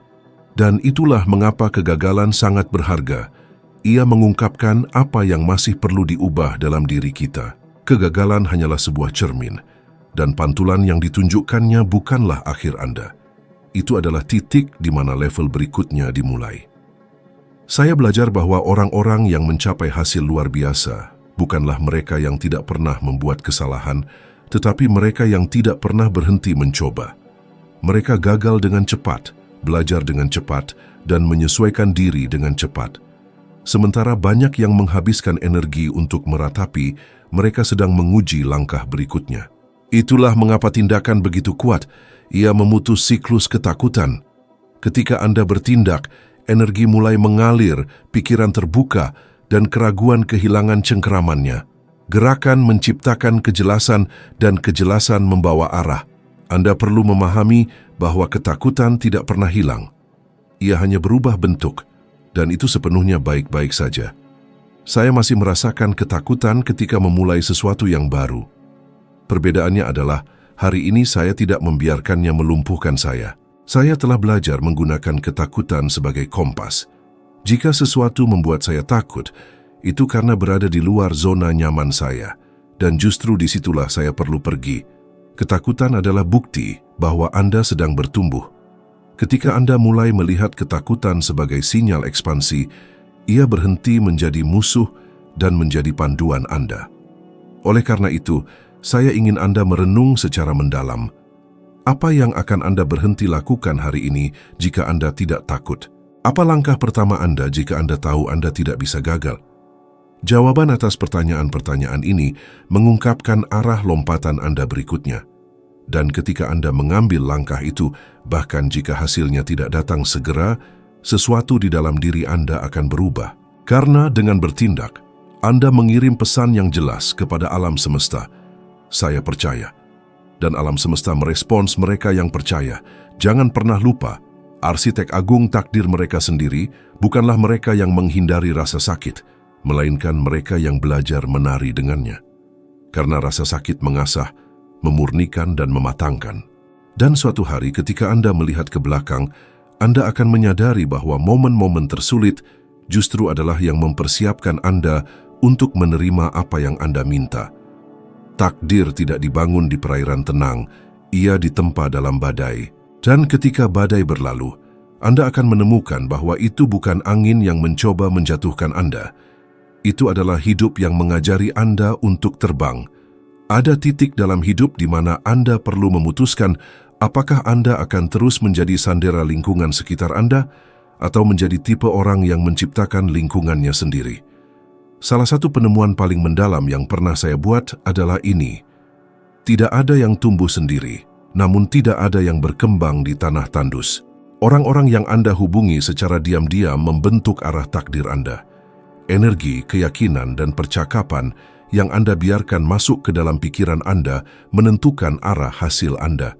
Dan itulah mengapa kegagalan sangat berharga. Ia mengungkapkan apa yang masih perlu diubah dalam diri kita. Kegagalan hanyalah sebuah cermin, dan pantulan yang ditunjukkannya bukanlah akhir Anda. Itu adalah titik di mana level berikutnya dimulai. Saya belajar bahwa orang-orang yang mencapai hasil luar biasa bukanlah mereka yang tidak pernah membuat kesalahan, tetapi mereka yang tidak pernah berhenti mencoba. Mereka gagal dengan cepat, belajar dengan cepat, dan menyesuaikan diri dengan cepat. Sementara banyak yang menghabiskan energi untuk meratapi, mereka sedang menguji langkah berikutnya. Itulah mengapa tindakan begitu kuat. Ia memutus siklus ketakutan. Ketika Anda bertindak, energi mulai mengalir, pikiran terbuka, dan keraguan kehilangan cengkeramannya. Gerakan menciptakan kejelasan, dan kejelasan membawa arah. Anda perlu memahami bahwa ketakutan tidak pernah hilang. Ia hanya berubah bentuk, dan itu sepenuhnya baik-baik saja. Saya masih merasakan ketakutan ketika memulai sesuatu yang baru. Perbedaannya adalah, hari ini saya tidak membiarkannya melumpuhkan saya. Saya telah belajar menggunakan ketakutan sebagai kompas. Jika sesuatu membuat saya takut, itu karena berada di luar zona nyaman saya, dan justru disitulah saya perlu pergi. Ketakutan adalah bukti bahwa Anda sedang bertumbuh. Ketika Anda mulai melihat ketakutan sebagai sinyal ekspansi, ia berhenti menjadi musuh dan menjadi panduan Anda. Oleh karena itu, saya ingin Anda merenung secara mendalam. Apa yang akan Anda berhenti lakukan hari ini jika Anda tidak takut? Apa langkah pertama Anda jika Anda tahu Anda tidak bisa gagal? Jawaban atas pertanyaan-pertanyaan ini mengungkapkan arah lompatan Anda berikutnya. Dan ketika Anda mengambil langkah itu, bahkan jika hasilnya tidak datang segera, sesuatu di dalam diri Anda akan berubah. Karena dengan bertindak, Anda mengirim pesan yang jelas kepada alam semesta. Saya percaya. Dan alam semesta merespons mereka yang percaya. Jangan pernah lupa, arsitek agung takdir mereka sendiri bukanlah mereka yang menghindari rasa sakit, melainkan mereka yang belajar menari dengannya. Karena rasa sakit mengasah, memurnikan dan mematangkan. Dan suatu hari ketika Anda melihat ke belakang, Anda akan menyadari bahwa momen-momen tersulit justru adalah yang mempersiapkan Anda untuk menerima apa yang Anda minta. Takdir tidak dibangun di perairan tenang, ia ditempa dalam badai. Dan ketika badai berlalu, Anda akan menemukan bahwa itu bukan angin yang mencoba menjatuhkan Anda. Itu adalah hidup yang mengajari Anda untuk terbang. Ada titik dalam hidup di mana Anda perlu memutuskan apakah Anda akan terus menjadi sandera lingkungan sekitar Anda atau menjadi tipe orang yang menciptakan lingkungannya sendiri. Salah satu penemuan paling mendalam yang pernah saya buat adalah ini. Tidak ada yang tumbuh sendiri, namun tidak ada yang berkembang di tanah tandus. Orang-orang yang Anda hubungi secara diam-diam membentuk arah takdir Anda. Energi, keyakinan, dan percakapan yang Anda biarkan masuk ke dalam pikiran Anda menentukan arah hasil Anda.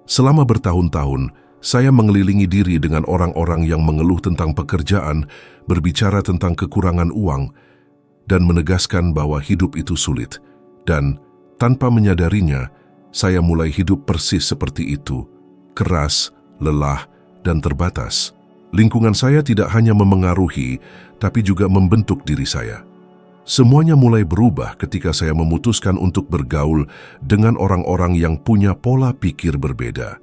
Selama bertahun-tahun, saya mengelilingi diri dengan orang-orang yang mengeluh tentang pekerjaan, berbicara tentang kekurangan uang, dan menegaskan bahwa hidup itu sulit. Dan, tanpa menyadarinya, saya mulai hidup persis seperti itu, keras, lelah, dan terbatas. Lingkungan saya tidak hanya memengaruhi, tapi juga membentuk diri saya. Semuanya mulai berubah ketika saya memutuskan untuk bergaul dengan orang-orang yang punya pola pikir berbeda.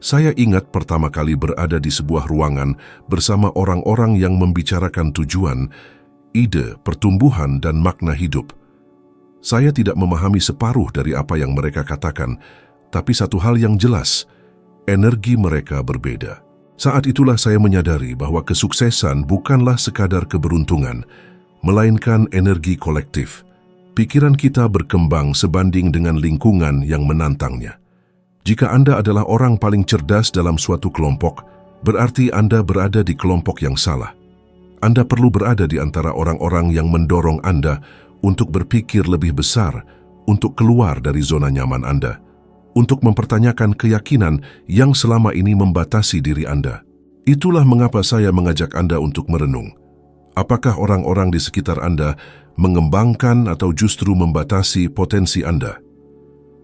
Saya ingat pertama kali berada di sebuah ruangan bersama orang-orang yang membicarakan tujuan, ide, pertumbuhan, dan makna hidup. Saya tidak memahami separuh dari apa yang mereka katakan, tapi satu hal yang jelas, energi mereka berbeda. Saat itulah saya menyadari bahwa kesuksesan bukanlah sekadar keberuntungan, melainkan energi kolektif. Pikiran kita berkembang sebanding dengan lingkungan yang menantangnya. Jika Anda adalah orang paling cerdas dalam suatu kelompok, berarti Anda berada di kelompok yang salah. Anda perlu berada di antara orang-orang yang mendorong Anda untuk berpikir lebih besar, untuk keluar dari zona nyaman Anda, untuk mempertanyakan keyakinan yang selama ini membatasi diri Anda. Itulah mengapa saya mengajak Anda untuk merenung. Apakah orang-orang di sekitar Anda mengembangkan atau justru membatasi potensi Anda?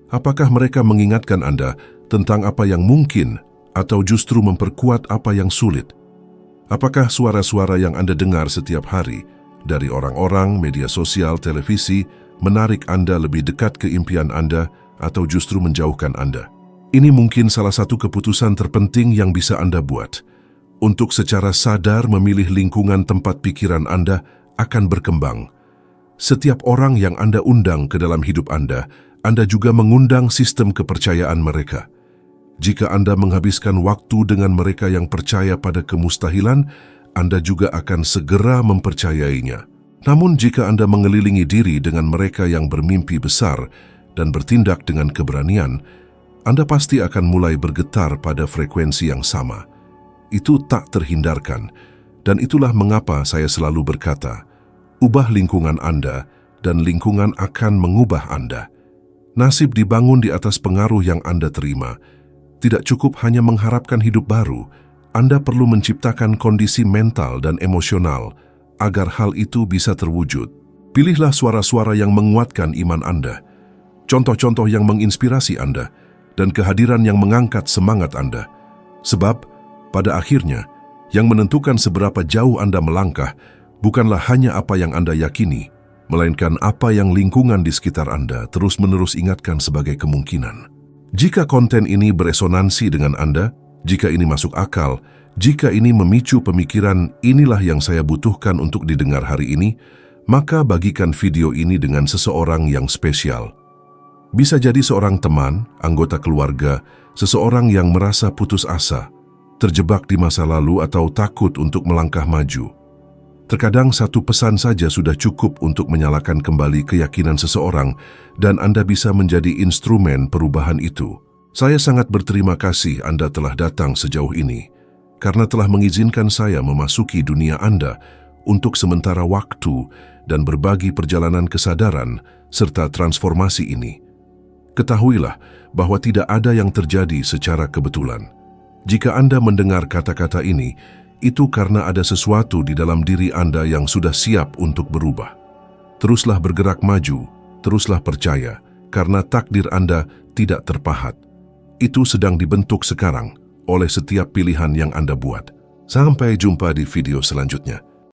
Apakah mereka mengingatkan Anda tentang apa yang mungkin atau justru memperkuat apa yang sulit? Apakah suara-suara yang Anda dengar setiap hari dari orang-orang, media sosial, televisi menarik Anda lebih dekat ke impian Anda atau justru menjauhkan Anda? Ini mungkin salah satu keputusan terpenting yang bisa Anda buat. Untuk secara sadar memilih lingkungan tempat pikiran Anda akan berkembang. Setiap orang yang Anda undang ke dalam hidup Anda juga mengundang sistem kepercayaan mereka. Jika Anda menghabiskan waktu dengan mereka yang percaya pada kemustahilan, Anda juga akan segera mempercayainya. Namun jika Anda mengelilingi diri dengan mereka yang bermimpi besar dan bertindak dengan keberanian, Anda pasti akan mulai bergetar pada frekuensi yang sama. Itu tak terhindarkan, dan itulah mengapa saya selalu berkata, ubah lingkungan Anda dan lingkungan akan mengubah Anda. Nasib dibangun di atas pengaruh yang Anda terima. Tidak cukup hanya mengharapkan hidup baru, Anda perlu menciptakan kondisi mental dan emosional agar hal itu bisa terwujud. Pilihlah suara-suara yang menguatkan iman Anda, contoh-contoh yang menginspirasi Anda, dan kehadiran yang mengangkat semangat Anda. Sebab, pada akhirnya, yang menentukan seberapa jauh Anda melangkah bukanlah hanya apa yang Anda yakini, melainkan apa yang lingkungan di sekitar Anda terus-menerus ingatkan sebagai kemungkinan. Jika konten ini beresonansi dengan Anda, jika ini masuk akal, jika ini memicu pemikiran inilah yang saya butuhkan untuk didengar hari ini, maka bagikan video ini dengan seseorang yang spesial. Bisa jadi seorang teman, anggota keluarga, seseorang yang merasa putus asa, terjebak di masa lalu atau takut untuk melangkah maju. Terkadang satu pesan saja sudah cukup untuk menyalakan kembali keyakinan seseorang dan Anda bisa menjadi instrumen perubahan itu. Saya sangat berterima kasih Anda telah datang sejauh ini, karena telah mengizinkan saya memasuki dunia Anda untuk sementara waktu dan berbagi perjalanan kesadaran serta transformasi ini. Ketahuilah bahwa tidak ada yang terjadi secara kebetulan. Jika Anda mendengar kata-kata ini, itu karena ada sesuatu di dalam diri Anda yang sudah siap untuk berubah. Teruslah bergerak maju, teruslah percaya, karena takdir Anda tidak terpahat. Itu sedang dibentuk sekarang oleh setiap pilihan yang Anda buat. Sampai jumpa di video selanjutnya.